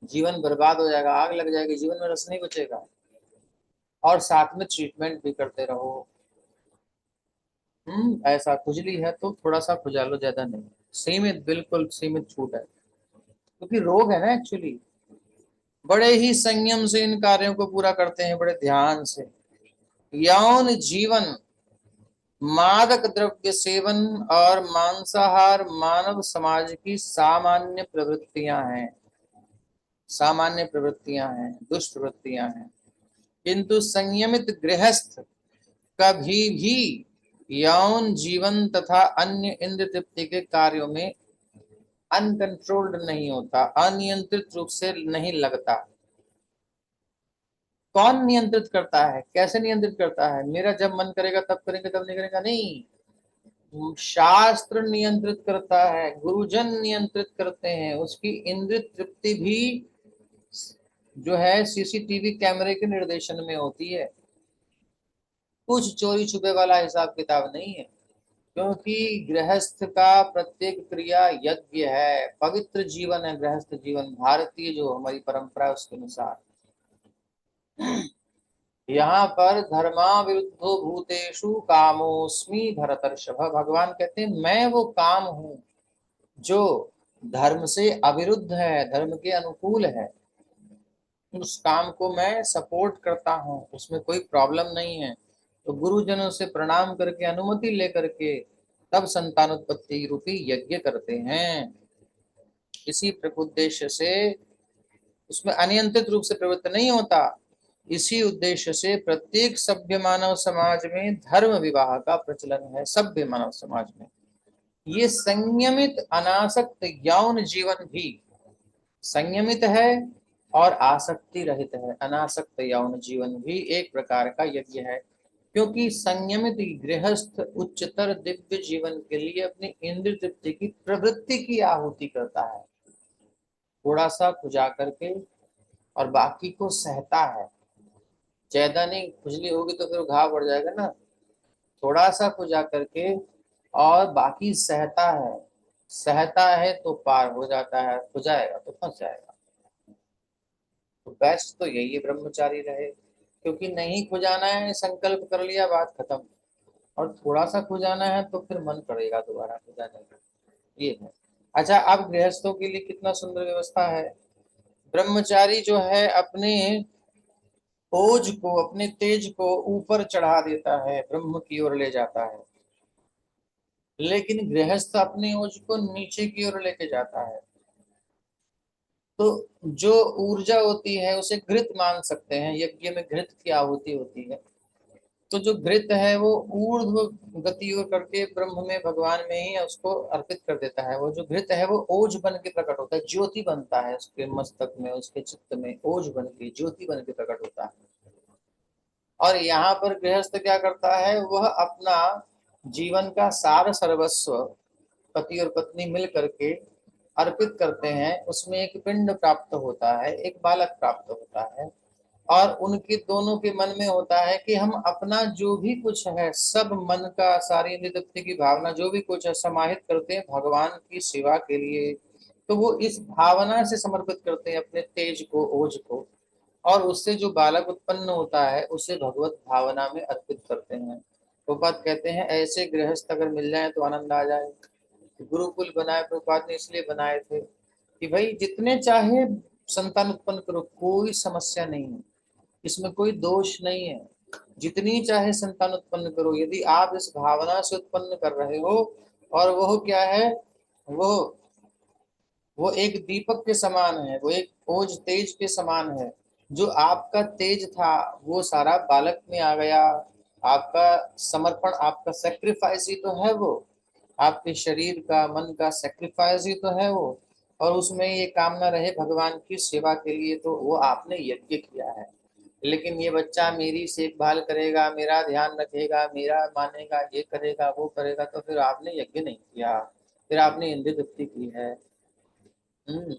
जीवन बर्बाद हो जाएगा, आग लग जाएगी, जीवन में रस नहीं बचेगा। और साथ में ट्रीटमेंट भी करते रहो। ऐसा खुजली है तो थोड़ा सा खुजा लो, ज्यादा नहीं। सीमित, बिल्कुल सीमित छूट है, क्योंकि रोग है ना एक्चुअली। बड़े ही संयम से इन कार्यों को पूरा करते हैं, बड़े ध्यान से। यौन जीवन, मादक द्रव्य सेवन और मांसाहार मानव समाज की सामान्य प्रवृत्तियां हैं। सामान्य प्रवृत्तियां हैं, दुष्ट वृत्तियां हैं। किंतु संयमित गृहस्थ कभी भी यौन जीवन तथा अन्य इंद्र तृप्ति के कार्यों में अनकंट्रोल्ड नहीं होता, अनियंत्रित रूप से नहीं लगता। कौन नियंत्रित करता है? कैसे नियंत्रित करता है? मेरा जब मन करेगा तब करेंगे, तब नहीं करेगा, नहीं। शास्त्र नियंत्रित करता है, गुरुजन नियंत्रित करते हैं। उसकी इंद्रिय तृप्ति भी जो है सीसीटीवी कैमरे के निर्देशन में होती है। कुछ चोरी छुपे वाला हिसाब किताब नहीं है। क्योंकि गृहस्थ का प्रत्येक क्रिया यज्ञ है, पवित्र जीवन है गृहस्थ जीवन। भारतीय जो हमारी परंपरा है उसके अनुसार यहाँ पर धर्मा विरुद्धो भूतेषु कामोस्मि भरतर्षभ। भगवान कहते हैं मैं वो काम हूं जो धर्म से अविरुद्ध है, धर्म के अनुकूल है। उस काम को मैं सपोर्ट करता हूँ, उसमें कोई प्रॉब्लम नहीं है। तो गुरुजनों से प्रणाम करके, अनुमति लेकर के तब संतानोत्पत्ति रूपी यज्ञ करते हैं। इसी उद्देश्य से उसमें अनियंत्रित रूप से प्रवृत्त नहीं होता। इसी उद्देश्य से प्रत्येक सभ्य मानव समाज में धर्म विवाह का प्रचलन है। सभ्य मानव समाज में ये संयमित अनासक्त यौन जीवन भी संयमित है और आसक्ति रहित है। अनासक्त यौन जीवन भी एक प्रकार का यज्ञ है। क्योंकि संयमित गृहस्थ उच्चतर दिव्य जीवन के लिए अपनी इंद्रिय तृप्ति की प्रवृत्ति की आहुति करता है, थोड़ा सा खुजा करके, और बाकी को सहता है। ज्यादा नहीं, खुजली होगी तो फिर घाव बढ़ जाएगा ना। थोड़ा सा खुजा करके और बाकी सहता है। सहता है तो पार हो जाता है, खुजाएगा तो फंस जाएगा। तो बेस्ट तो यही है, ब्रह्मचारी रहे। क्योंकि नहीं खुजाना है, संकल्प कर लिया, बात खत्म। और थोड़ा सा खुजाना है तो फिर मन करेगा दोबारा खुजाने का, ये है। अच्छा, अब गृहस्थों के लिए कितना सुंदर व्यवस्था है। ब्रह्मचारी जो है अपने ओज को, अपने तेज को ऊपर चढ़ा देता है, ब्रह्म की ओर ले जाता है। लेकिन गृहस्थ अपने ओज को नीचे की ओर लेके जाता है। तो जो ऊर्जा होती है उसे घृत मान सकते हैं, यज्ञ में घृत की आहुति होती है। तो जो घृत है वो ऊर्ध्व गति और करके ब्रह्म में, भगवान में ही उसको अर्पित कर देता है। वो जो घृत है वो ओज बन के प्रकट होता है, ज्योति बनता है उसके मस्तक में, उसके चित्त में ओज बन के, ज्योति बन के प्रकट होता है। और यहाँ पर गृहस्थ क्या करता है, वह अपना जीवन का सार सर्वस्व पति और पत्नी मिल करके अर्पित करते हैं। उसमें एक पिंड प्राप्त होता है, एक बालक प्राप्त होता है। और उनके दोनों के मन में होता है कि हम अपना जो भी कुछ है, सब मन का, सारी इंद्रिय तृप्ति की भावना जो भी कुछ है, समाहित करते हैं भगवान की सेवा के लिए। तो वो इस भावना से समर्पित करते हैं अपने तेज को, ओज को। और उससे जो बालक उत्पन्न होता है उसे भगवत भावना में अर्पित करते हैं। प्रभुपाद कहते हैं ऐसे गृहस्थ अगर मिल जाए तो आनंद आ जाए। गुरुकुल बनाए प्रभुपाद ने इसलिए बनाए थे कि भाई जितने चाहे संतान उत्पन्न करो, कोई समस्या नहीं है, इसमें कोई दोष नहीं है। जितनी चाहे संतान उत्पन्न करो, यदि आप इस भावना से उत्पन्न कर रहे हो। और वह क्या है, वो वो एक दीपक के समान है, वो एक ओज तेज के समान है। जो आपका तेज था वो सारा बालक में आ गया। आपका समर्पण, आपका सेक्रीफाइस ही तो है वो। आपके शरीर का, मन का सेक्रीफाइस ही तो है वो। और उसमें ये कामना रहे भगवान की सेवा के लिए, तो वो आपने यज्ञ किया है। लेकिन ये बच्चा मेरी देखभाल करेगा, मेरा ध्यान रखेगा, मेरा मानेगा, ये करेगा वो करेगा, तो फिर आपने यज्ञ नहीं किया, फिर आपने इंद्रिय तृप्ति की है। हम्म।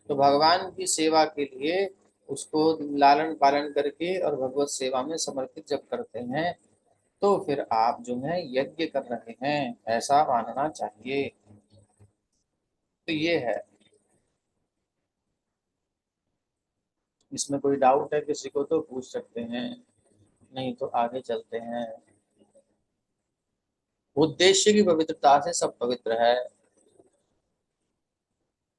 तो भगवान की सेवा के लिए उसको लालन पालन करके और भगवत सेवा में समर्पित जब करते हैं, तो फिर आप जो है यज्ञ कर रहे हैं, ऐसा मानना चाहिए। तो ये है। इसमें कोई डाउट है किसी को तो पूछ सकते हैं, नहीं तो आगे चलते हैं। उद्देश्य की पवित्रता से सब पवित्र है।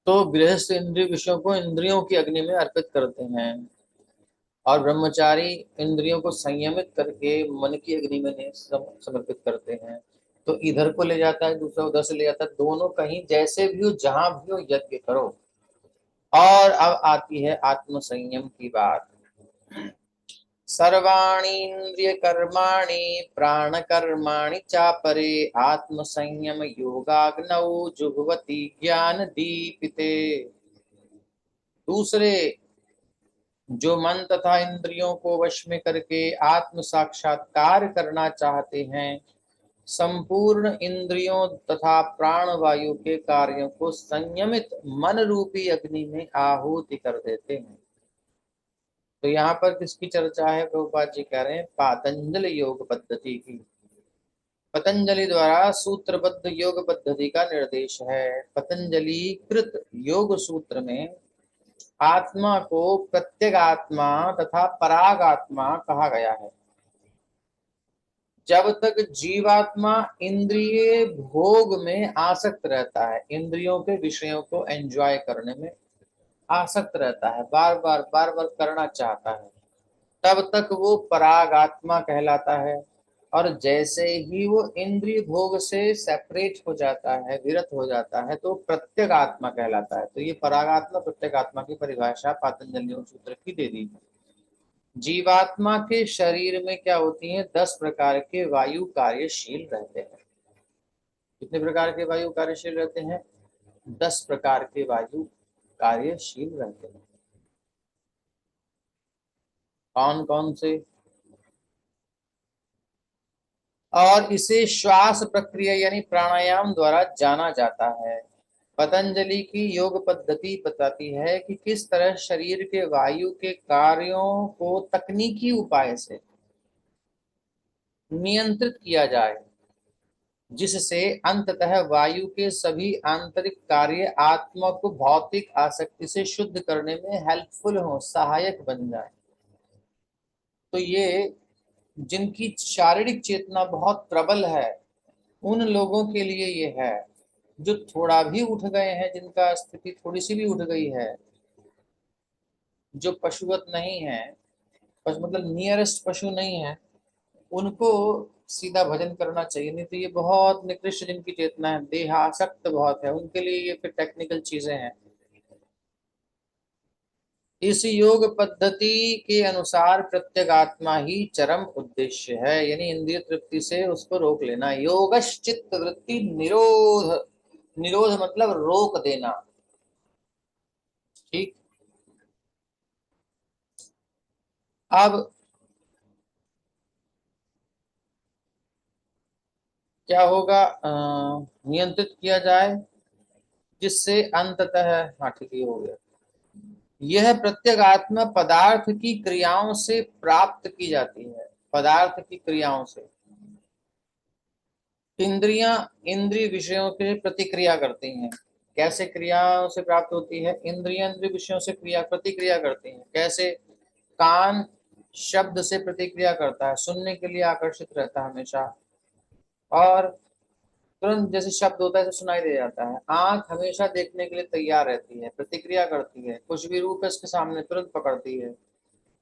तो गृहस्थ इंद्रिय विषयों को इंद्रियों की अग्नि में अर्पित करते हैं, और ब्रह्मचारी इंद्रियों को संयमित करके मन की अग्नि में समर्पित करते हैं। तो इधर को ले जाता है, दूसरा उधर से ले जाता है, दोनों कहीं जैसे भी हो, जहां भी हो, यज्ञ करो। और अब आती है आत्म संयम की बात। सर्वाणि इंद्रिय कर्माणि प्राण कर्माणि चापरे आत्म संयम योगाग्नौ जुह्वति ज्ञान दीपिते। दूसरे जो मन तथा इंद्रियों को वश में करके आत्म साक्षात्कार करना चाहते हैं, संपूर्ण इंद्रियों तथा प्राण वायु के कार्यों को संयमित मन रूपी अग्नि में आहुति कर देते हैं। तो यहाँ पर किसकी चर्चा है, प्रभुपाद जी कह रहे हैं पातंजल योग पद्धति की। पतंजलि द्वारा सूत्रबद्ध योग पद्धति का निर्देश है। पतंजलि कृत योग सूत्र में आत्मा को प्रत्यगात्मा तथा परागात्मा कहा गया है। जब तक जीवात्मा इंद्रिय भोग में आसक्त रहता है, इंद्रियों के विषयों को एंजॉय करने में आसक्त रहता है, बार बार बार बार करना चाहता है, तब तक वो परागात्मा कहलाता है। और जैसे ही वो इंद्रिय भोग से सेपरेट हो जाता है, विरत हो जाता है, तो प्रत्यगात्मा कहलाता है। तो ये परागात्मा प्रत्यगात्मा की परिभाषा पातंजलि योग सूत्र की दे दी। जीवात्मा के शरीर में क्या होती है, 10 प्रकार के वायु कार्यशील रहते हैं। कितने प्रकार के वायु कार्यशील रहते हैं? 10 प्रकार के वायु कार्यशील रहते हैं। कौन कौन से? और इसे श्वास प्रक्रिया यानी प्राणायाम द्वारा जाना जाता है। पतंजलि की योग पद्धति बताती है कि किस तरह शरीर के वायु के कार्यों को तकनीकी उपाय से नियंत्रित किया जाए, जिससे अंततः वायु के सभी आंतरिक कार्य आत्मा को भौतिक आसक्ति से शुद्ध करने में हेल्पफुल हो, सहायक बन जाए। तो ये जिनकी शारीरिक चेतना बहुत प्रबल है, उन लोगों के लिए ये है। जो थोड़ा भी उठ गए हैं, जिनका स्थिति थोड़ी सी भी उठ गई है, जो पशुवत नहीं है, मतलब नियरेस्ट पशु नहीं है, उनको सीधा भजन करना चाहिए। नहीं तो ये बहुत निकृष्ट जिनकी चेतना है, देहासक्त बहुत है, उनके लिए ये फिर टेक्निकल चीजें हैं। इस योग पद्धति के अनुसार प्रत्यगात्मा ही चरम उद्देश्य है, यानी इंद्रिय तृप्ति से उसको रोक लेना। योगश्चित्त वृत्ति निरोध, निरोध मतलब रोक देना। ठीक। अब क्या होगा, नियंत्रित किया जाए जिससे अंततः, हाँ ठीक ही हो गया। यह प्रत्यगात्मा पदार्थ की क्रियाओं से प्राप्त की जाती है, पदार्थ की क्रियाओं से। इंद्रियां इंद्रिय विषयों के प्रतिक्रिया करती हैं। कैसे क्रियाओं से प्राप्त होती है? इंद्रियां इंद्रिय विषयों से क्रिया प्रतिक्रिया करती हैं। कैसे? कान शब्द से प्रतिक्रिया करता है, सुनने के लिए आकर्षित रहता है हमेशा, और तुरंत जैसे शब्द होता है तो सुनाई दे जाता है। आंख हमेशा देखने के लिए तैयार रहती है, प्रतिक्रिया करती है, कुछ भी रूप है इसके सामने तुरंत पकड़ती है।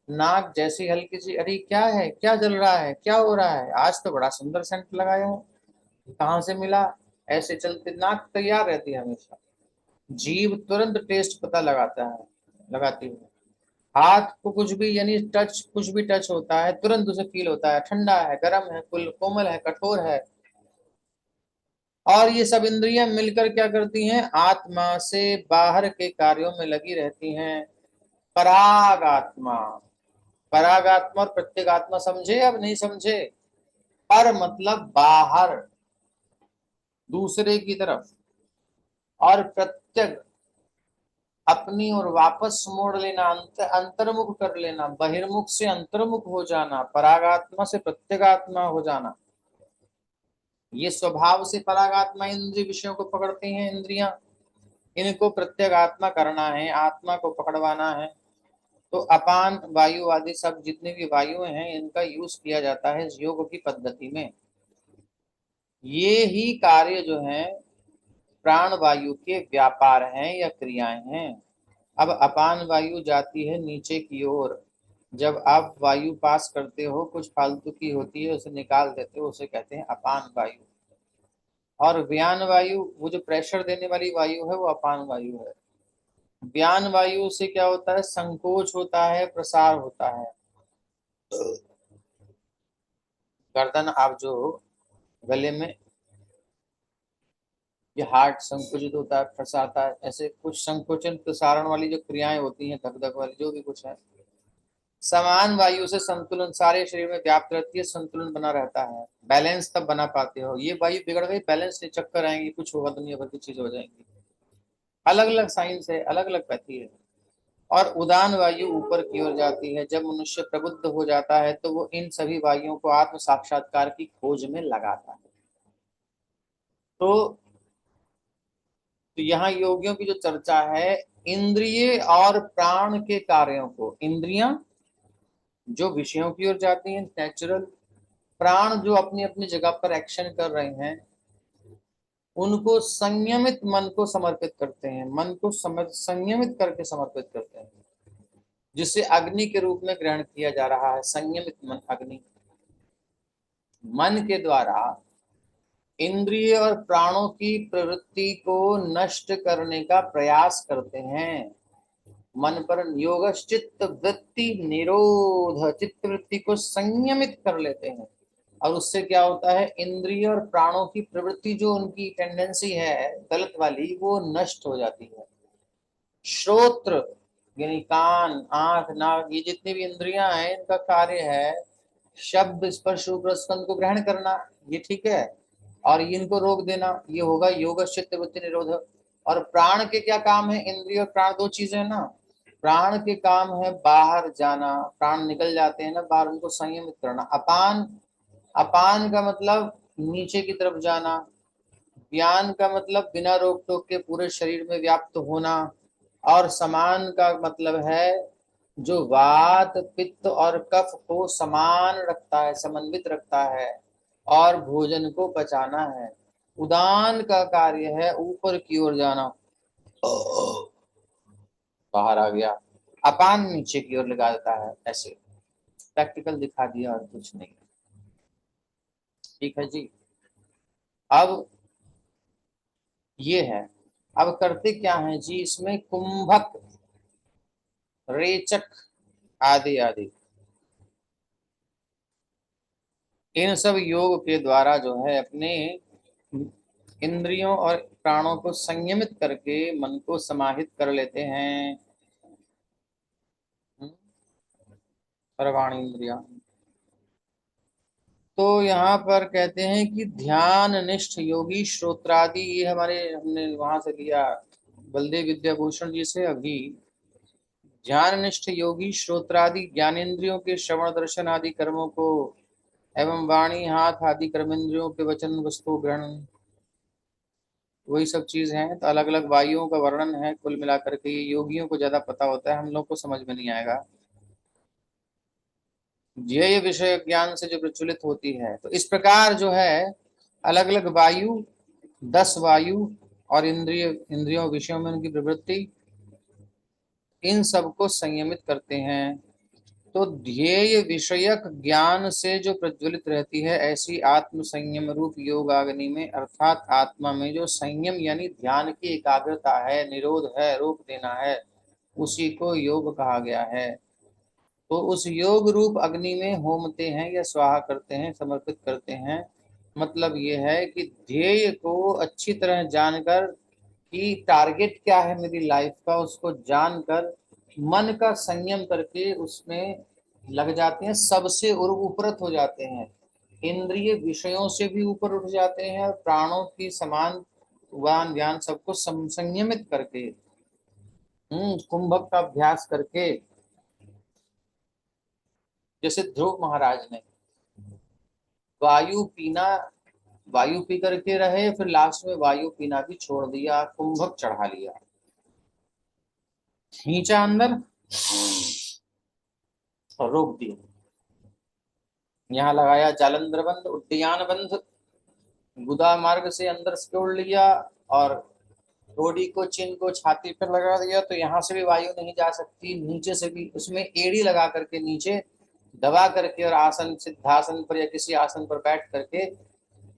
नाक जैसी हल्की सी, अरे क्या है, क्या जल रहा है, क्या हो रहा है, आज तो बड़ा सुंदर सेंट लगाया हूँ, कहाँ से मिला, ऐसे चलते नाक तैयार रहती है हमेशा। जीभ तुरंत टेस्ट पता लगाता है, लगाती है। हाथ को कुछ भी यानी टच, कुछ भी टच होता है तुरंत उसे फील होता है, ठंडा है, गर्म है, कुल कोमल है, कठोर है। और ये सब इंद्रियां मिलकर क्या करती हैं? आत्मा से बाहर के कार्यों में लगी रहती हैं। परागात्मा, परागात्मा और प्रत्यगात्मा समझे? अब नहीं समझे? पर मतलब बाहर, दूसरे की तरफ, और प्रत्यग अपनी ओर वापस मोड़ लेना, अंतर्मुख कर लेना, बहिर्मुख से अंतर्मुख हो जाना, परागात्मा से प्रत्यगात्मा हो जाना। ये स्वभाव से परागात्मा इंद्रिय विषयों को पकड़ती हैं इंद्रियां, इनको प्रत्यगात्मा करना है, आत्मा को पकड़वाना है। तो अपान वायु आदि सब जितने भी वायुएं हैं इनका यूज किया जाता है इस योग की पद्धति में। ये ही कार्य जो है प्राण वायु के व्यापार हैं या क्रियाएं हैं। अब अपान वायु जाती है नीचे की ओर, जब आप वायु पास करते हो कुछ फालतू की होती है उसे निकाल देते हो, उसे कहते हैं अपान वायु। और व्यान वायु, वो जो प्रेशर देने वाली वायु है वो अपान वायु है। व्यान वायु से क्या होता है? संकोच होता है, प्रसार होता है। गर्दन आप जो गले में, ये हार्ट संकुचित होता है, फंसाता है, ऐसे कुछ संकोचन प्रसारण वाली जो क्रियाएं होती हैं, धक धक वाली जो भी कुछ है, समान वायु से संतुलन सारे शरीर में व्याप्त रहती है, संतुलन बना रहता है। बैलेंस तब बना पाते हो। ये वायु बिगड़ गई, बैलेंस नहीं, चक्कर आएंगे, कुछ होगा, दुनिया भर की चीज हो जाएंगी। अलग अलग साइंस है, अलग अलग पैथी है। और उदान वायु ऊपर की ओर जाती है। जब मनुष्य प्रबुद्ध हो जाता है तो वो इन सभी वायुओं को आत्म साक्षात्कार की खोज में लगाता है। तो यहाँ योगियों की जो चर्चा है, इंद्रिय और प्राण के कार्यों को, इंद्रियां जो विषयों की ओर जाती हैं नेचुरल, प्राण जो अपनी अपनी जगह पर एक्शन कर रहे हैं, उनको संयमित मन को समर्पित करते हैं, मन को संयमित करके समर्पित करते हैं, जिसे अग्नि के रूप में ग्रहण किया जा रहा है। संयमित मन, अग्नि। मन के द्वारा इंद्रिय और प्राणों की प्रवृत्ति को नष्ट करने का प्रयास करते हैं। मन पर योग चित्त वृत्ति निरोध, चित्त वृत्ति को संयमित कर लेते हैं। और उससे क्या होता है? इंद्रिय और प्राणों की प्रवृत्ति जो उनकी टेंडेंसी है गलत वाली, वो नष्ट हो जाती है। श्रोत्र यानी कान, आंख, नाक, ये जितनी भी इंद्रियां हैं इनका कार्य है शब्द स्पर्श रूप रस गंध को ग्रहण करना, ये ठीक है, और इनको रोक देना, ये होगा योग चित्त वृत्ति निरोध। और प्राण के क्या काम है? इंद्रिय और प्राण दो चीजें हैं ना। प्राण के काम है बाहर जाना, प्राण निकल जाते हैं ना बाहर, उनको संयमित करना। अपान, अपान का मतलब नीचे की तरफ जाना। ज्ञान का मतलब बिना रोक टोक के पूरे शरीर में व्याप्त होना। और समान का मतलब है जो वात पित्त और कफ को समान रखता है, समन्वित रखता है, और भोजन को पचाना है। उदान का कार्य है ऊपर की ओर जाना, बाहर आ गया। अपान नीचे की ओर लगा देता है, ऐसे। प्रैक्टिकल दिखा दिया और कुछ नहीं। ठीक है जी। अब ये है, अब करते क्या है जी, इसमें कुंभक, रेचक आदि आदि इन सब योग के द्वारा जो है अपने इंद्रियों और प्राणों को संयमित करके मन को समाहित कर लेते हैं। सर्वाणी इंद्रिया। तो यहाँ पर कहते हैं कि ध्यान निष्ठ योगी श्रोत्रादि, ये हमारे हमने वहां से लिया बलदेव विद्याभूषण जी से अभी। ध्यान निष्ठ योगी श्रोत्रादि ज्ञानेन्द्रियों के श्रवण दर्शन आदि कर्मों को एवं वाणी हाथ आदि कर्मेंद्रियों के वचन वस्तु ग्रहण, वही सब चीज है। तो अलग अलग वायुओं का वर्णन है, कुल मिलाकर के ये योगियों को ज्यादा पता होता है, हम लोग को समझ में नहीं आएगा। ये विषय ज्ञान से जो प्रचलित होती है, तो इस प्रकार जो है अलग अलग वायु, 10 वायु और इंद्रियों विषयों में उनकी प्रवृत्ति, इन सबको संयमित करते हैं। तो ध्येय विषयक ज्ञान से जो प्रज्वलित रहती है, ऐसी आत्म संयम रूप योगाग्नि में, अर्थात आत्मा में जो संयम यानी ध्यान की एकाग्रता है, निरोध है, रोक देना है, उसी को योग कहा गया है। तो उस योग रूप अग्नि में होमते हैं या स्वाहा करते हैं, समर्पित करते हैं। मतलब ये है कि ध्येय को अच्छी तरह जानकर कि टारगेट क्या है मेरी लाइफ का, उसको जानकर मन का संयम करके उसमें लग जाते हैं, सबसे उपरत हो जाते हैं, इंद्रिय विषयों से भी ऊपर उठ जाते हैं, और प्राणों की समान वान ध्यान सबको संयमित करके कुंभक का अभ्यास करके, जैसे ध्रुव महाराज ने वायु पीना, वायु पी करके रहे, फिर लास्ट में वायु पीना भी छोड़ दिया, कुंभक चढ़ा लिया, खींचा अंदर और रोक दिया। यहाँ लगाया जालंधर बंध, उद्यान बंध, गुदा मार्ग से अंदर सिकोड़ लिया और रोडी को, चिन्ह को छाती पर लगा दिया, तो यहाँ से भी वायु नहीं जा सकती, नीचे से भी। उसमें एड़ी लगा करके नीचे दबा करके और आसन, सिद्धासन पर या किसी आसन पर बैठ करके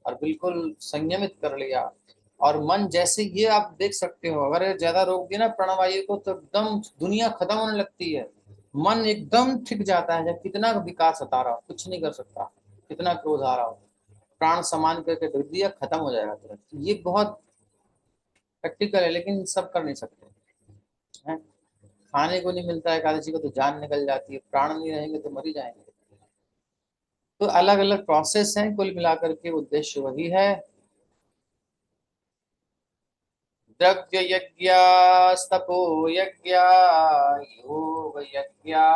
और बिल्कुल संयमित कर लिया। और मन जैसे, ये आप देख सकते हो, अगर ज्यादा रोक दिया ना प्राणवायु को तो एकदम दुनिया खत्म होने लगती है, मन एकदम ठिक जाता है। जब कितना विकास सता रहा हो, कुछ नहीं कर सकता, कितना क्रोध आ रहा हो, प्राण समान करके ढक दिया, खत्म हो जाएगा तुरंत। ये बहुत प्रैक्टिकल है, लेकिन सब कर नहीं सकते हैं। खाने को नहीं मिलता है एकादशी को तो जान निकल जाती है, प्राण नहीं रहेंगे तो मर ही जाएंगे। तो अलग अलग प्रोसेस हैं, कुल मिलाकर के उद्देश्य वही है। द्रव्य यज्ञास्तपो यज्ञा योग यज्ञा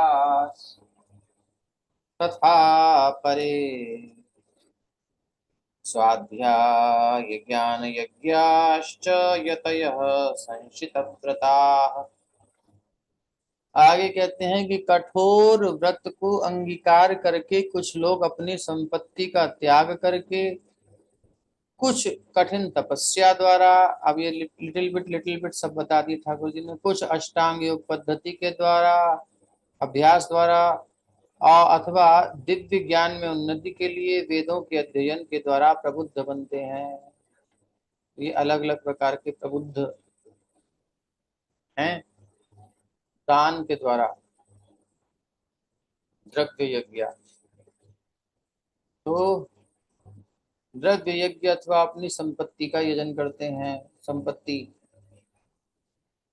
तथा परे स्वाध्याय ज्ञान यज्ञाश्च यतयः संशितव्रताः। आगे कहते हैं कि कठोर व्रत को अंगीकार करके कुछ लोग अपनी संपत्ति का त्याग करके, कुछ कठिन तपस्या द्वारा, अब ये लिटिल बिट सब बता दिए ठाकुर जी ने, कुछ अष्टांग योग पद्धति के द्वारा, अभ्यास द्वारा, और अथवा दिव्य ज्ञान में उन्नति के लिए वेदों के अध्ययन के द्वारा प्रबुद्ध बनते हैं। ये अलग अलग प्रकार के प्रबुद्ध हैं। दान के द्वारा, द्रव्य यज्ञ, तो द्रव्य यज्ञ अथवा अपनी संपत्ति का यजन करते हैं, संपत्ति।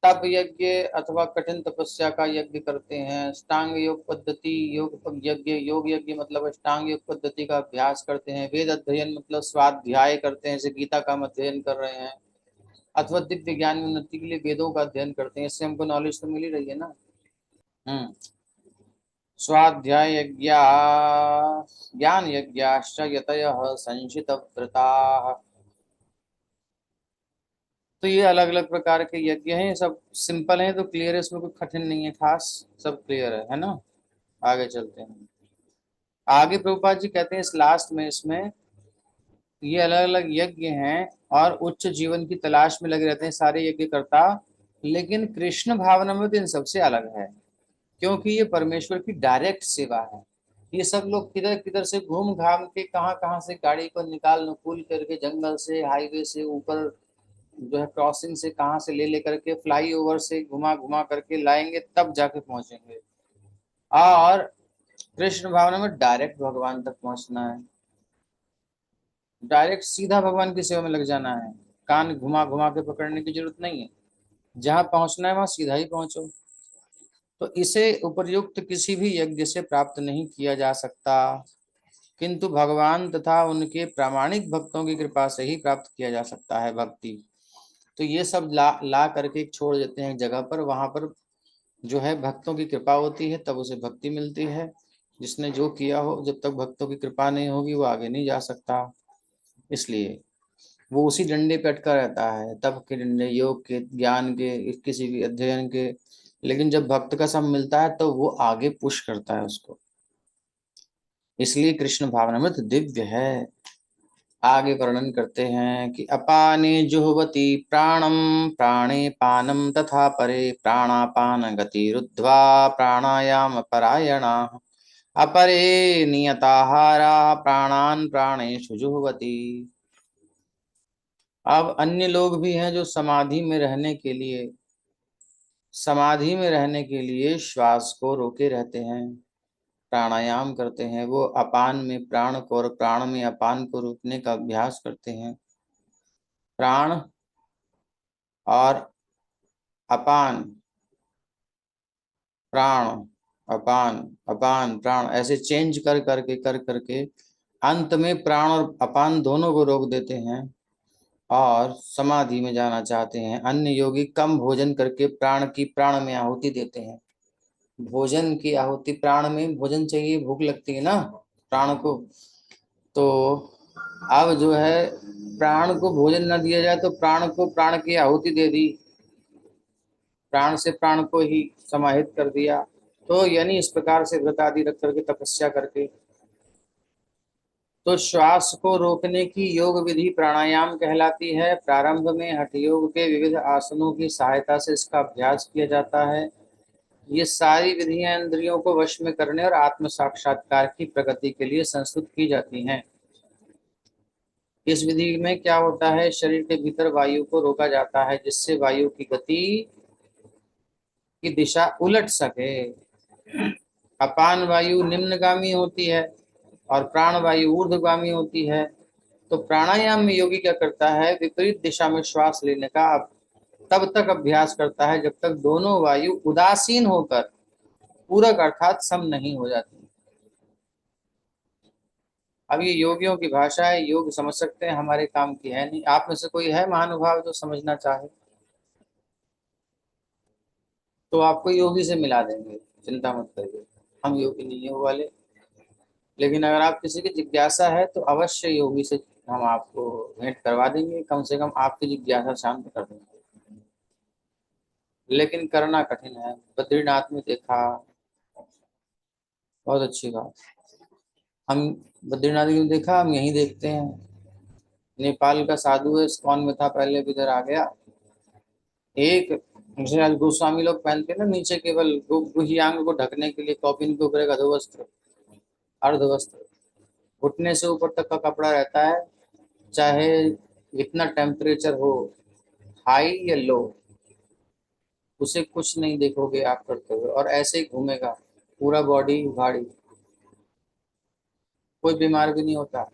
तप यज्ञ अथवा कठिन तपस्या का यज्ञ करते हैं। अष्टांग योग पद्धति, योग यज्ञ, योग यज्ञ मतलब अष्टांग योग पद्धति का अभ्यास करते हैं। वेद अध्ययन मतलब स्वाध्याय करते हैं, जैसे गीता का हम अध्ययन कर रहे हैं। अथवा दिव्य ज्ञान में उन्नति के लिए वेदों का अध्ययन करते हैं, इससे हमको नॉलेज तो मिल ही रही है ना। स्वाध्याय यज्ञ ज्ञान यज्ञाश्च यतयः संशितव्रताः। तो ये अलग अलग प्रकार के यज्ञ हैं, सब सिंपल हैं तो क्लियर है, इसमें कोई कठिन नहीं है खास, सब क्लियर है ना। आगे चलते हैं। आगे प्रभुपाद जी कहते हैं इस लास्ट में, इसमें ये अलग अलग यज्ञ हैं और उच्च जीवन की तलाश में लगे रहते हैं सारे यज्ञ करता, लेकिन कृष्ण भावना में तो इन सबसे अलग है, क्योंकि ये परमेश्वर की डायरेक्ट सेवा है। ये सब लोग किधर किधर से घूम घाम के कहाँ कहाँ से गाड़ी को निकाल नुकूल करके, जंगल से, हाईवे से, ऊपर जो है क्रॉसिंग से, कहाँ से ले लेकर के, फ्लाई ओवर से घुमा घुमा करके लाएंगे, तब जाके पहुंचेंगे। और कृष्ण भावना में डायरेक्ट भगवान तक पहुंचना है, डायरेक्ट सीधा भगवान की सेवा में लग जाना है। कान घुमा घुमा के पकड़ने की जरूरत नहीं है, जहां पहुंचना है वहां सीधा ही पहुंचो। तो इसे उपर्युक्त किसी भी यज्ञ से प्राप्त नहीं किया जा सकता, किंतु भगवान तथा उनके प्रामाणिक भक्तों की कृपा से ही प्राप्त किया जा सकता है भक्ति। तो ये सब ला ला करके छोड़ देते हैं एक जगह पर, वहां पर जो है भक्तों की कृपा होती है, तब उसे भक्ति मिलती है। जिसने जो किया हो, जब तक भक्तों की कृपा नहीं होगी वो आगे नहीं जा सकता। इसलिए वो उसी डंडे पे अटका रहता है, तप के डंडे, योग के, ज्ञान के, किसी भी अध्ययन के। लेकिन जब भक्त का सब मिलता है तो वो आगे पुश करता है उसको। इसलिए कृष्ण भावनामृत दिव्य है। आगे वर्णन करते हैं कि अपाने जुहवती प्राणम, प्राणे पानम तथा परे, प्राणापान गति रुद्ध्वा प्राणायाम परायणा, अपरे नियताहारा प्राणान प्राणेषु जुहवती। अब अन्य लोग भी हैं जो समाधि में रहने के लिए श्वास को रोके रहते हैं, प्राणायाम करते हैं। वो अपान में प्राण को और प्राण में अपान को रोकने का अभ्यास करते हैं। प्राण और अपान, प्राण, अपान, अपान, प्राण, ऐसे चेंज कर करके अंत में प्राण और अपान दोनों को रोक देते हैं और समाधि में जाना चाहते हैं। अन्य योगी कम भोजन करके प्राण की प्राण में आहुति देते हैं। भोजन की आहुति, प्राण में भोजन चाहिए, भूख लगती है ना प्राण को। तो अब जो है प्राण को भोजन न दिया जाए तो प्राण को प्राण की आहुति दे दी, प्राण से प्राण को ही समाहित कर दिया। तो यानी इस प्रकार से व्रत आदि रख करके, तपस्या करके, तो श्वास को रोकने की योग विधि प्राणायाम कहलाती है। प्रारंभ में हठ योग के विविध आसनों की सहायता से इसका अभ्यास किया जाता है। ये सारी विधियां इंद्रियों को वश में करने और आत्म साक्षात्कार की प्रगति के लिए संस्तुत की जाती हैं। इस विधि में क्या होता है, शरीर के भीतर वायु को रोका जाता है जिससे वायु की गति की दिशा उलट सके। अपान वायु निम्नगामी होती है और प्राण वायु ऊर्ध्वगामी होती है। तो प्राणायाम में योगी क्या करता है, विपरीत दिशा में श्वास लेने का तब तक अभ्यास करता है जब तक दोनों वायु उदासीन होकर पूरक अर्थात सम नहीं हो जाती। अब ये योगियों की भाषा है, योग समझ सकते हैं, हमारे काम की है नहीं। आप में से कोई है महानुभाव जो समझना चाहे तो आपको योगी से मिला देंगे, चिंता मत करिए, हम योगी नहीं है वो वाले। लेकिन अगर आप किसी की जिज्ञासा है तो अवश्य योगी से हम आपको भेंट करवा देंगे, कम से कम आपकी जिज्ञासा शांत कर देंगे। लेकिन करना कठिन है। बद्रीनाथ में देखा, बहुत अच्छी बात। हम बद्रीनाथ में देखा, हम यहीं देखते हैं। नेपाल का साधु है, इस्कॉन में था पहले, भी इधर आ गया। एक जैसे आज गोस्वामी लोग पहनते हैं ना, नीचे केवल गुहियांग को ढकने के लिए कॉपिन के ऊपर एक अधोवस्त्र, अर्धवस्त्र, घुटने से ऊपर तक का कपड़ा रहता है। चाहे इतना टेम्परेचर हो, हाई या लो, उसे कुछ नहीं देखोगे आप करते हुए, और ऐसे ही घूमेगा, पूरा बॉडी भारी, कोई बीमार भी नहीं होता।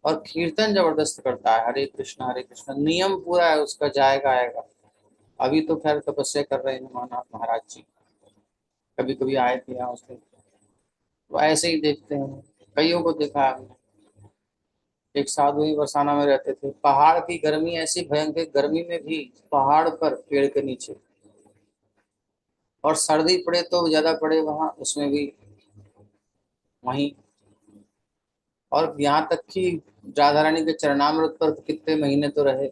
और कीर्तन जबरदस्त करता है, हरे कृष्ण, नियम पूरा है उसका, जाएगा आएगा। अभी तो खैर तपस्या कर रहे हैं माना महाराज जी, कभी कभी आए थे यहाँ उसके, तो ऐसे ही देखते हैं। कईयों को देखा है हमने। एक साधु ही बरसाना में रहते थे, पहाड़ की गर्मी, ऐसी भयंकर गर्मी में भी पहाड़ पर पेड़ के नीचे, और सर्दी पड़े तो ज्यादा पड़े वहां, उसमें भी वहीं। और यहाँ तक कि राधा रानी के चरणामृत पर कितने महीने तो रहे।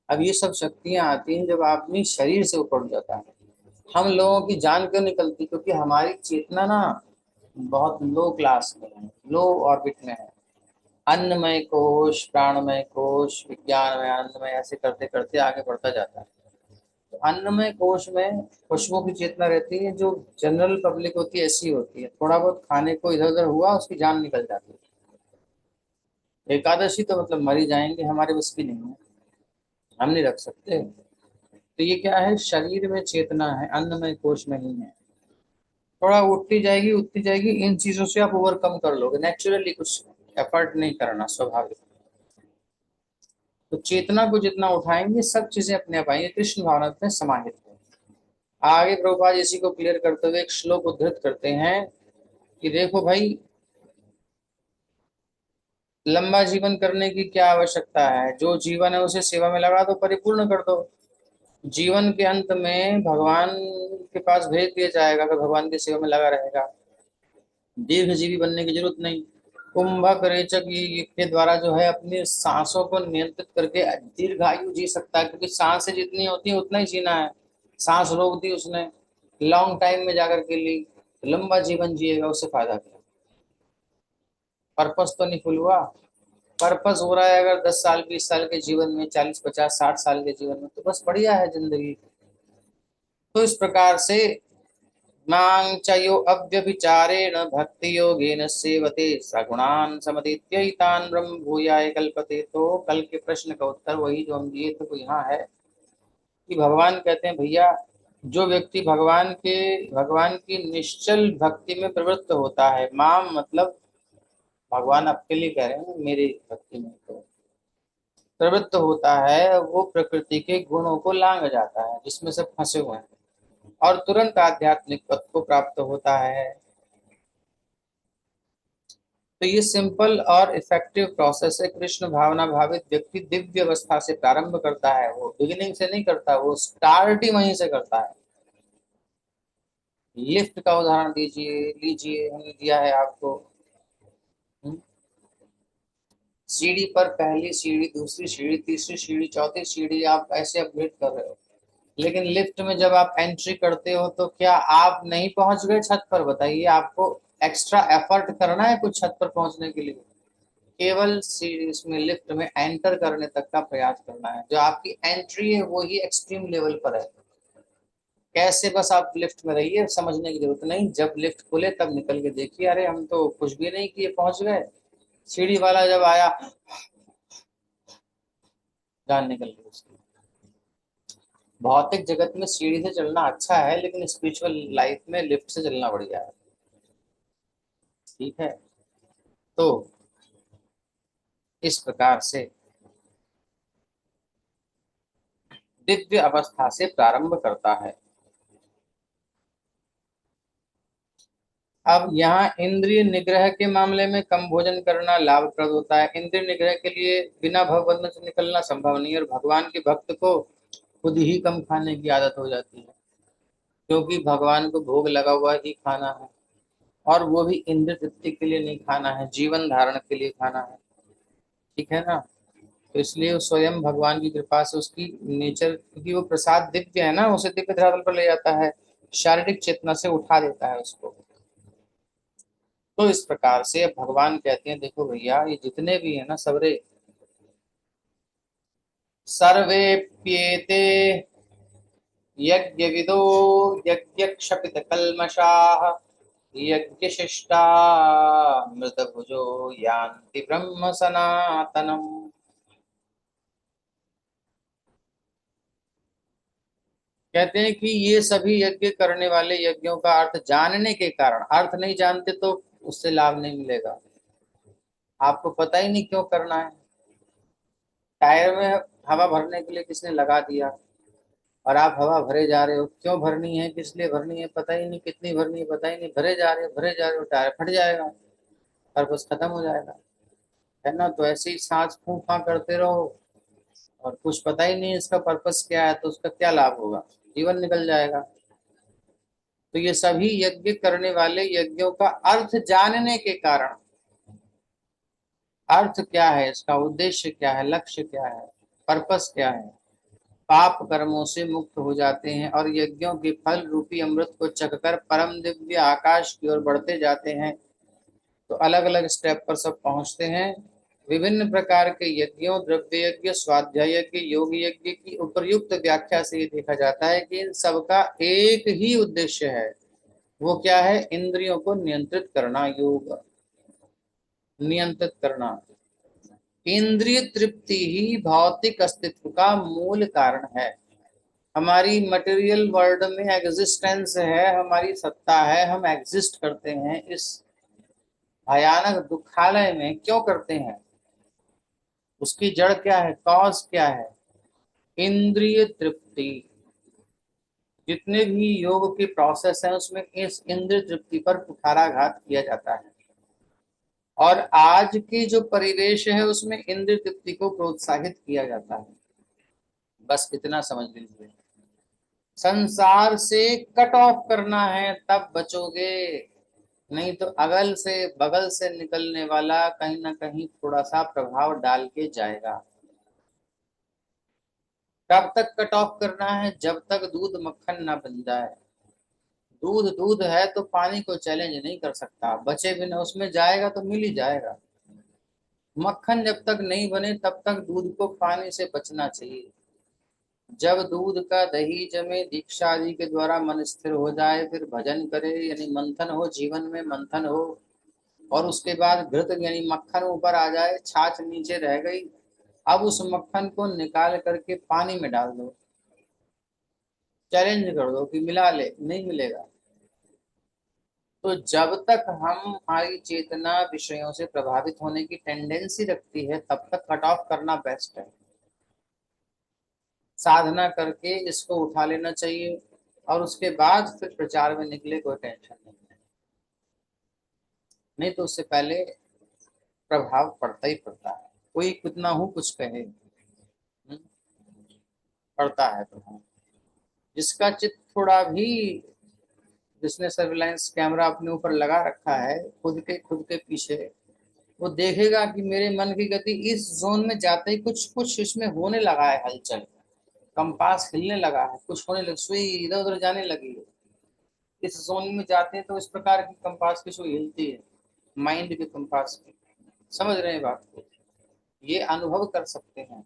अब ये सब शक्तियां आती हैं जब आदमी शरीर से ऊपर उठ जाता है। हम लोगों की जान क्यों निकलती, क्योंकि हमारी चेतना ना बहुत लो क्लास में है, लो ऑर्बिट में है। अन्नमय कोश, प्राणमय कोश, विज्ञानमय, आनंदमय, ऐसे करते करते आगे बढ़ता जाता है। तो अन्नमय कोश में पशुओं की चेतना रहती है, जो जनरल पब्लिक होती है ऐसी होती है, थोड़ा बहुत खाने को इधर उधर हुआ उसकी जान निकल जाती है। एकादशी तो मतलब मर ही जाएंगे, हमारे बस की नहीं है, हम नहीं रख सकते। तो ये क्या है, शरीर में चेतना है, अन्नमय कोश नहीं है। थोड़ा उठती जाएगी, इन चीजों से आप ओवरकम कर लोगे नेचुरली, कुछ एफर्ट नहीं करना, स्वाभाविक। तो चेतना को जितना उठाएंगे सब चीजें अपने आप आएंगे, कृष्ण भावना में समाहित है। आगे प्रभुपाद इसी को क्लियर करते हुए एक श्लोक उद्धृत करते हैं कि देखो भाई, लंबा जीवन करने की क्या आवश्यकता है, जो जीवन है उसे सेवा में लगा दो, परिपूर्ण कर दो। जीवन के अंत में भगवान के पास भेज दिया जाएगा, अगर भगवान की सेवा में लगा रहेगा। दीर्घजीवी बनने की जरूरत नहीं। कुंभक रेचक ये के द्वारा जो है अपनी सांसों को नियंत्रित करके दीर्घायु जी सकता है, क्योंकि सांसें जितनी होती है उतना ही जीना है। सांस रोक दी उसने, लॉन्ग टाइम में जाकर के ली, लंबा जीवन जिएगा, उससे फायदा क्या। पर्पस तो नहीं फुल हुआ। पर्पस हो रहा है अगर 10 साल 20 साल के जीवन में, 40 50 60 साल के जीवन में, तो बस बढ़िया है जिंदगी। तो इस प्रकार से मां च यो अव्यभिचारेण भक्ति योगेन सेवते सगुणान समतीत्यैतान ब्रह्म भूयाय कल्पते। तो कल के प्रश्न का उत्तर वही जो हम दिए थे, तो यहाँ है कि भगवान कहते हैं भैया, जो व्यक्ति भगवान की निश्चल भक्ति में प्रवृत्त होता है, माम मतलब भगवान आपके लिए कह रहे हैं, मेरी भक्ति में तो प्रवृत्त होता है, वो प्रकृति के गुणों को लांग जाता है जिसमें सब फंसे हुए हैं, और तुरंत आध्यात्मिक पद को प्राप्त होता है। तो ये सिंपल और इफेक्टिव प्रोसेस है। कृष्ण भावना भावित व्यक्ति दिव्य अवस्था से प्रारंभ करता है, वो बिगिनिंग से नहीं करता, वो स्टार्ट ही वहीं से करता है। लिफ्ट का उदाहरण लीजिए, हमने दिया है आपको। हम्म, सीढ़ी पर पहली सीढ़ी, दूसरी सीढ़ी, तीसरी सीढ़ी, चौथी सीढ़ी, आप ऐसे अपग्रेड कर रहे हो। लेकिन लिफ्ट में जब आप एंट्री करते हो तो क्या आप नहीं पहुंच गए छत पर? बताइए, आपको एक्स्ट्रा एफर्ट करना है कुछ छत पर पहुंचने के लिए? केवल इसमें लिफ्ट में एंटर करने तक का प्रयास करना है। जो आपकी एंट्री है वो ही एक्सट्रीम लेवल पर है। कैसे, बस आप लिफ्ट में रहिए, समझने की जरूरत नहीं। जब लिफ्ट खुले तब निकल के देखिए, अरे हम तो कुछ भी नहीं किए, पहुंच गए। सीढ़ी वाला जब आया, जान निकल गई उसकी। भौतिक जगत में सीढ़ी से चलना अच्छा है, लेकिन स्पिरिचुअल लाइफ में लिफ्ट से चलना बढ़िया है। ठीक है। तो इस प्रकार से दिव्य अवस्था से प्रारंभ करता है। अब यहाँ इंद्रिय निग्रह के मामले में कम भोजन करना लाभप्रद होता है। इंद्रिय निग्रह के लिए बिना भवबंधन से निकलना संभव नहीं है, और भगवान के भक्त को खुद ही कम खाने की आदत हो जाती है, क्योंकि भगवान को भोग लगा हुआ ही खाना है, और वो भी इंद्र तृप्ति के लिए नहीं खाना है, जीवन धारण के लिए खाना है। ठीक है ना। तो इसलिए वो स्वयं भगवान की कृपा से उसकी नेचर, क्योंकि वो प्रसाद दिव्य है ना, उसे दिव्य धरातल पर ले जाता है, शारीरिक चेतना से उठा देता है उसको। तो इस प्रकार से भगवान कहते हैं देखो भैया, ये जितने भी है ना सबरे, सर्वेप्येते यज्ञ विदो यज्ञ क्षपित कल्मषाः यज्ञशिष्टा मृतभुजो यान्ति ब्रह्म सनातनम। कहते हैं कि ये सभी यज्ञ करने वाले यज्ञों का अर्थ जानने के कारण, अर्थ नहीं जानते तो उससे लाभ नहीं मिलेगा। आपको पता ही नहीं क्यों करना है। टायर में हवा भरने के लिए किसने लगा दिया, और आप हवा भरे जा रहे हो, क्यों भरनी है, किस लिए भरनी है पता ही नहीं, कितनी भरनी है पता ही नहीं, भरे जा रहे हो, टायर फट जाएगा, पर्पस खत्म हो जाएगा। है ना। तो ऐसे ही सांस फूं फां करते रहो, और कुछ पता ही नहीं इसका पर्पस क्या है, तो उसका क्या लाभ होगा, जीवन निकल जाएगा। तो ये सभी यज्ञ करने वाले यज्ञों का अर्थ जानने के कारण, अर्थ क्या है इसका, उद्देश्य क्या है, लक्ष्य क्या है, पर्पस क्या है, पाप कर्मों से मुक्त हो जाते हैं, और यज्ञों के फल रूपी अमृत को चखकर परम दिव्य आकाश की ओर बढ़ते जाते हैं। तो अलग अलग स्टेप पर सब पहुंचते हैं। विभिन्न प्रकार के यज्ञों, द्रव्य यज्ञ, स्वाध्याय यज्ञ, योग यज्ञ की उपर्युक्त व्याख्या से ये देखा जाता है कि इन सबका एक ही उद्देश्य है। वो क्या है? इंद्रियों को नियंत्रित करना, योग नियंत्रित करना। इंद्रिय तृप्ति ही भौतिक अस्तित्व का मूल कारण है। हमारी मटेरियल वर्ल्ड में एग्जिस्टेंस है, हमारी सत्ता है, हम एग्जिस्ट करते हैं इस भयानक दुखालय में। क्यों करते हैं? उसकी जड़ क्या है? कॉज क्या है? इंद्रिय तृप्ति। जितने भी योग के प्रोसेस हैं उसमें इस इंद्रिय तृप्ति पर कुठाराघात किया जाता है। और आज की जो परिवेश है उसमें इंद्रिय तृप्ति को प्रोत्साहित किया जाता है। बस इतना समझ लीजिए। संसार से कट ऑफ करना है तब बचोगे, नहीं तो अगल से बगल से निकलने वाला कहीं ना कहीं थोड़ा सा प्रभाव डाल के जाएगा। कब तक कट ऑफ करना है? जब तक दूध मक्खन ना बन जाए। दूध दूध है तो पानी को चैलेंज नहीं कर सकता, बचे बिना उसमें जाएगा तो मिल ही जाएगा। मक्खन जब तक नहीं बने तब तक दूध को पानी से बचना चाहिए। जब दूध का दही जमे, दीक्षा आदि के द्वारा मन स्थिर हो जाए, फिर भजन करे, यानी मंथन हो, जीवन में मंथन हो, और उसके बाद घृत यानी मक्खन ऊपर आ जाए, छाछ नीचे रह गई, अब उस मक्खन को निकाल करके पानी में डाल दो, चैलेंज कर दो कि मिला ले, नहीं मिलेगा। तो जब तक हमारी चेतना विषयों से प्रभावित होने की टेंडेंसी रखती है तब तक कट ऑफ करना बेस्ट है। साधना करके इसको उठा लेना चाहिए और उसके बाद फिर प्रचार में निकले, कोई टेंशन नहीं है। नहीं तो उससे पहले प्रभाव पड़ता ही पड़ता है, कोई कितना हूं कुछ कहे, पड़ता है प्रभाव। जिसका चित्त थोड़ा भी, जिसने सर्विलांस कैमरा अपने ऊपर लगा रखा है खुद के पीछे, वो देखेगा कि मेरे मन की गति इस जोन में जाते ही कुछ कुछ इसमें होने लगा है, हलचल, कंपास हिलने लगा है, कुछ होने लगा, सुई इधर उधर जाने लगी है। इस जोन में जाते हैं तो इस प्रकार की कंपास की सुई हिलती है, माइंड के कंपास की। समझ रहे हैं बात को? ये अनुभव कर सकते हैं।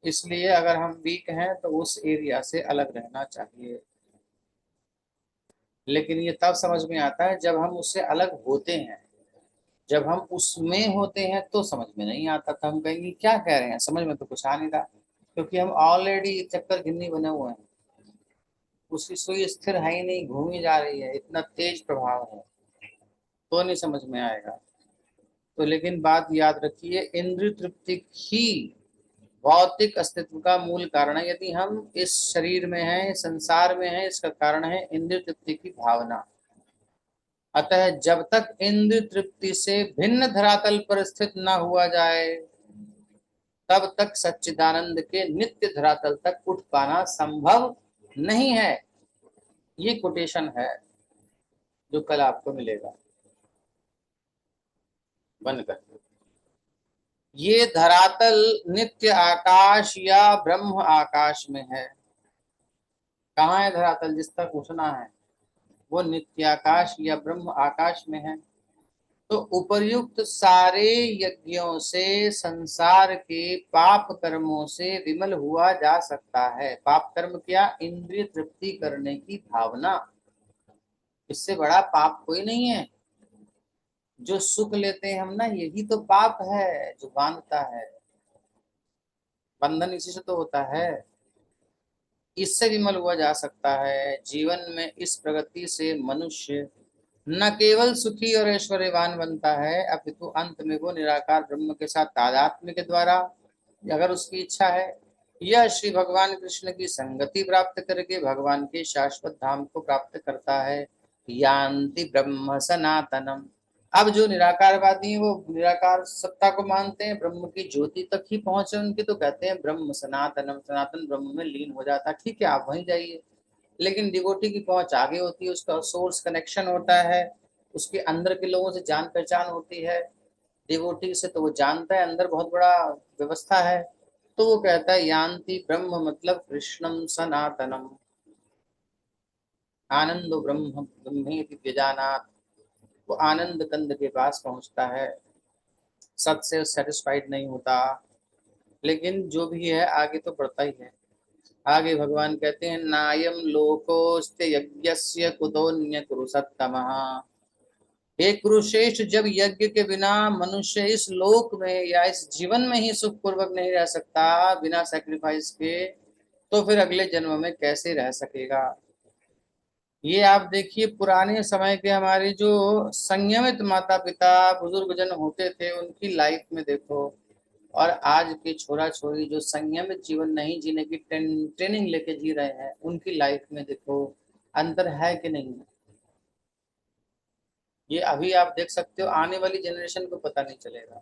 इसलिए अगर हम वीक हैं तो उस एरिया से अलग रहना चाहिए। लेकिन ये तब समझ में आता है जब हम उससे अलग होते हैं। जब हम उसमें होते हैं तो समझ में नहीं आता था, हम कहेंगे क्या कह रहे हैं, समझ में तो कुछ आ नहीं रहा, क्योंकि हम ऑलरेडी चक्कर गिन्नी बने हुए हैं। उसकी सुई स्थिर है ही नहीं, घूमी जा रही है, इतना तेज प्रभाव है, तो नहीं समझ में आएगा। तो लेकिन बात याद रखिए, इंद्रिय तृप्ति ही भौतिक अस्तित्व का मूल कारण है। यदि हम इस शरीर में हैं, संसार में हैं, इसका कारण है इंद्रिय तृप्ति की भावना। अतः जब तक इंद्रिय तृप्ति से भिन्न धरातल पर स्थित न हुआ जाए तब तक सच्चिदानंद के नित्य धरातल तक उठ पाना संभव नहीं है। ये कोटेशन है जो कल आपको मिलेगा बनकर। ये धरातल नित्य आकाश या ब्रह्म आकाश में है। कहाँ है धरातल? जिस तक उठना है वो नित्य आकाश या ब्रह्म आकाश में है। तो उपर्युक्त सारे यज्ञों से संसार के पाप कर्मों से विमल हुआ जा सकता है। पाप कर्म क्या? इंद्रिय तृप्ति करने की भावना। इससे बड़ा पाप कोई नहीं है। जो सुख लेते हैं हम ना, यही तो पाप है जो बांधता है। बंधन इसी से तो होता है। इससे विमल हुआ जा सकता है। जीवन में इस प्रगति से मनुष्य न केवल सुखी और ऐश्वर्यवान बनता है, अपितु अंत में वो निराकार ब्रह्म के साथ तादात्म्य के द्वारा, अगर उसकी इच्छा है, यह श्री भगवान कृष्ण की संगति प्राप्त करके भगवान के शाश्वत धाम को प्राप्त करता है। यान्ति ब्रह्म सनातनम। अब जो निराकारवादी हैं वो निराकार सत्ता को मानते हैं, ब्रह्म की ज्योति तक ही पहुंचे उनकी, तो कहते हैं ब्रह्म सनातनम, सनातन ब्रह्म में लीन हो जाता। ठीक है, आप वहीं जाइए। लेकिन डिवोटी की पहुंच आगे होती है, उसका सोर्स कनेक्शन होता है, उसके अंदर के लोगों से जान पहचान होती है डिवोटी से, तो वो जानता है अंदर बहुत बड़ा व्यवस्था है। तो वो कहता है यान्ति ब्रह्म मतलब कृष्णम सनातनम, आनंदो ब्रह्म ब्रह्मेति व्यजानात्। वो आनंद कंद के पास पहुंचता है। सत से सेटिस्फाइड नहीं होता, लेकिन जो भी है आगे तो बढ़ता ही है। आगे भगवान कहते हैं नायम लोकोस्ते यज्ञस्य कुतोन्य कुरु सत्तमः। हे कुरुश्रेष्ठ, जब यज्ञ के बिना मनुष्य इस लोक में या इस जीवन में ही सुख पूर्वक नहीं रह सकता बिना सैक्रिफाइस के, तो फिर अगले जन्म में कैसे रह सकेगा। ये आप देखिए पुराने समय के हमारे जो संयमित माता पिता बुजुर्ग जन होते थे उनकी लाइफ में देखो, और आज के छोरा छोरी जो संयमित जीवन नहीं जीने की ट्रेनिंग लेके जी रहे हैं उनकी लाइफ में देखो, अंतर है कि नहीं। ये अभी आप देख सकते हो, आने वाली जनरेशन को पता नहीं चलेगा,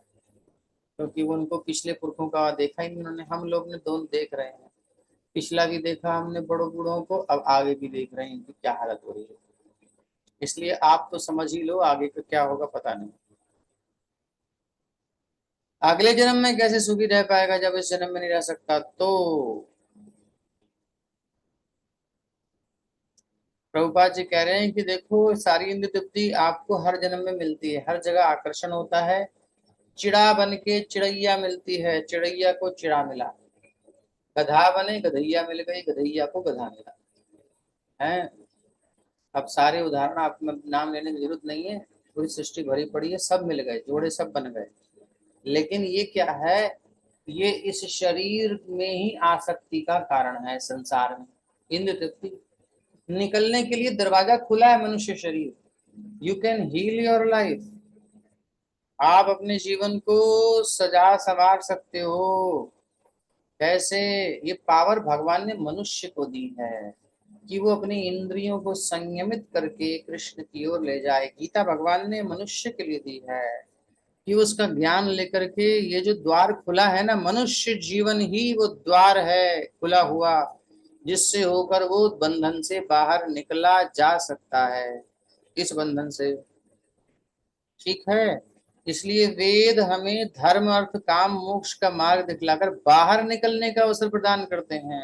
क्योंकि वो उनको पिछले पुरखों का देखा ही नहीं उन्होंने। हम लोग ने दोनों देख रहे हैं, पिछला भी देखा हमने बड़ों बूढ़ों को, अब आगे भी देख रहे हैं इनकी क्या हालत हो रही है। इसलिए आप तो समझ ही लो आगे का क्या होगा पता नहीं। अगले जन्म में कैसे सुखी रह पाएगा जब इस जन्म में नहीं रह सकता। तो प्रभुपाद जी कह रहे हैं कि देखो सारी इंद्र तृप्ति आपको हर जन्म में मिलती है, हर जगह आकर्षण होता है। चिड़ा बन के चिड़ैया मिलती है, चिड़ैया को चिड़ा मिला। गधा बने गधैया मिल गई, गधैया को गधा मिला है। अब सारे उदाहरण आप में नाम लेने की जरूरत नहीं है, पूरी सृष्टि भरी पड़ी है, सब मिल गए, जोड़े सब बन गए। लेकिन ये क्या है, ये इस शरीर में ही आसक्ति का कारण है संसार में। इंद्र तृप्ति निकलने के लिए दरवाजा खुला है मनुष्य शरीर। You can heal your life. आप अपने जीवन को सजा संवार सकते हो। कैसे? ये पावर भगवान ने मनुष्य को दी है कि वो अपनी इंद्रियों को संयमित करके कृष्ण की ओर ले जाए। गीता भगवान ने मनुष्य के लिए दी है कि उसका ज्ञान लेकर के ये जो द्वार खुला है ना, मनुष्य जीवन ही वो द्वार है खुला हुआ, जिससे होकर वो बंधन से बाहर निकला जा सकता है, इस बंधन से। ठीक है, इसलिए वेद हमें धर्म अर्थ काम मोक्ष का मार्ग दिखलाकर बाहर निकलने का अवसर प्रदान करते हैं।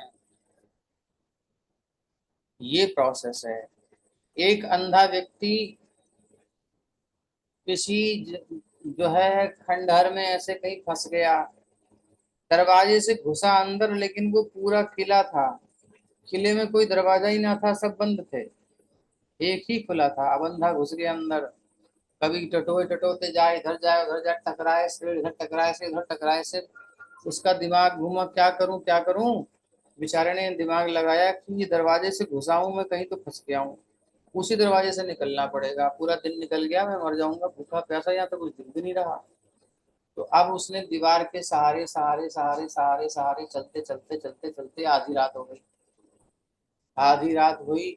ये प्रोसेस है। एक अंधा व्यक्ति किसी जो है खंडहर में ऐसे कहीं फंस गया, दरवाजे से घुसा अंदर, लेकिन वो पूरा किला था, किले में कोई दरवाजा ही ना था, सब बंद थे, एक ही खुला था। अब अंधा घुस गया अंदर, कभी टटोए टटोते जाए उधर जाए, टकराए से इधर, टकराए से इधर, टकराए से। उसका दिमाग घूमा, क्या करूं क्या करूं। बेचारे ने दिमाग लगाया कि ये दरवाजे से घुसा हूं मैं, कहीं तो फंस गया हूँ, उसी दरवाजे से निकलना पड़ेगा। पूरा दिन निकल गया, मैं मर जाऊंगा भूखा प्यासा, यहाँ तो कुछ दिन भी नहीं रहा। तो अब उसने दीवार के सहारे सहारे सहारे सहारे सहारे चलते चलते चलते चलते आधी रात हो गई। आधी रात हुई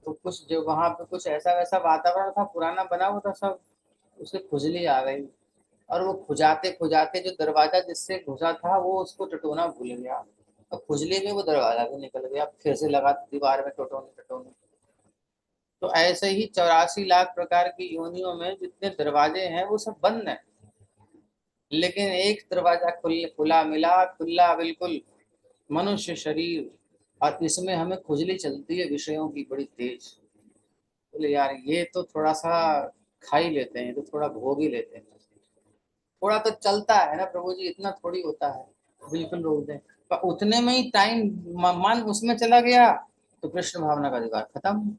तो कुछ जो वहां पे कुछ ऐसा वैसा वातावरण था पुराना बना हुआ था सब, उसे खुजली आ गई। और वो खुजाते खुजाते जो दरवाजा जिससे घुसा था वो उसको टटोना भूल गया, और खुजली में वो दरवाजा भी निकल गया, फिर से लगा दीवार में टटोने टटोने। तो ऐसे ही 84 लाख प्रकार की योनियों में जितने दरवाजे हैं वो सब बंद हैं, लेकिन एक दरवाजा खुला मिला, खुला बिल्कुल, मनुष्य शरीर। और इसमें हमें खुजली चलती है विषयों की बड़ी तेज। बोले यार ये तो थोड़ा सा खा ही लेते हैं, तो थोड़ा भोग ही लेते हैं, थोड़ा तो चलता है ना प्रभु जी, इतना थोड़ी होता है। बिल्कुल रोक दें, पर उतने में ही टाइम मन उसमें चला गया तो कृष्ण भावना का अधिकार खत्म,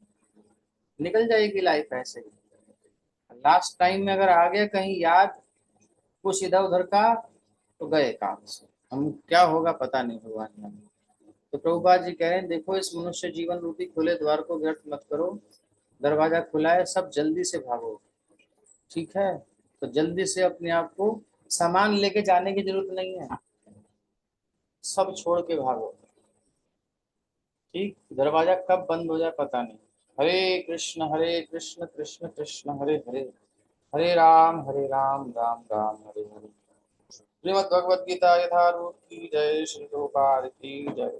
निकल जाएगी लाइफ ऐसे ही। लास्ट टाइम में अगर आ गया कहीं याद कुछ इधर उधर का, तो गए काम से। हम क्या होगा पता नहीं भगवान जाने। तो प्रभुपाद जी कह रहे हैं देखो इस मनुष्य जीवन रूपी खुले द्वार को व्यर्थ मत करो, दरवाजा खुला है, सब जल्दी से भागो। ठीक है, तो जल्दी से अपने आप को, सामान लेके जाने की जरूरत नहीं है, सब छोड़ के भागो। ठीक, दरवाजा कब बंद हो जाए पता नहीं। हरे कृष्ण कृष्ण कृष्ण हरे हरे, हरे राम राम राम हरे हरे। श्रीमद् भगवद गीता यथारूप की जय, श्री प्रभुपाद की जय।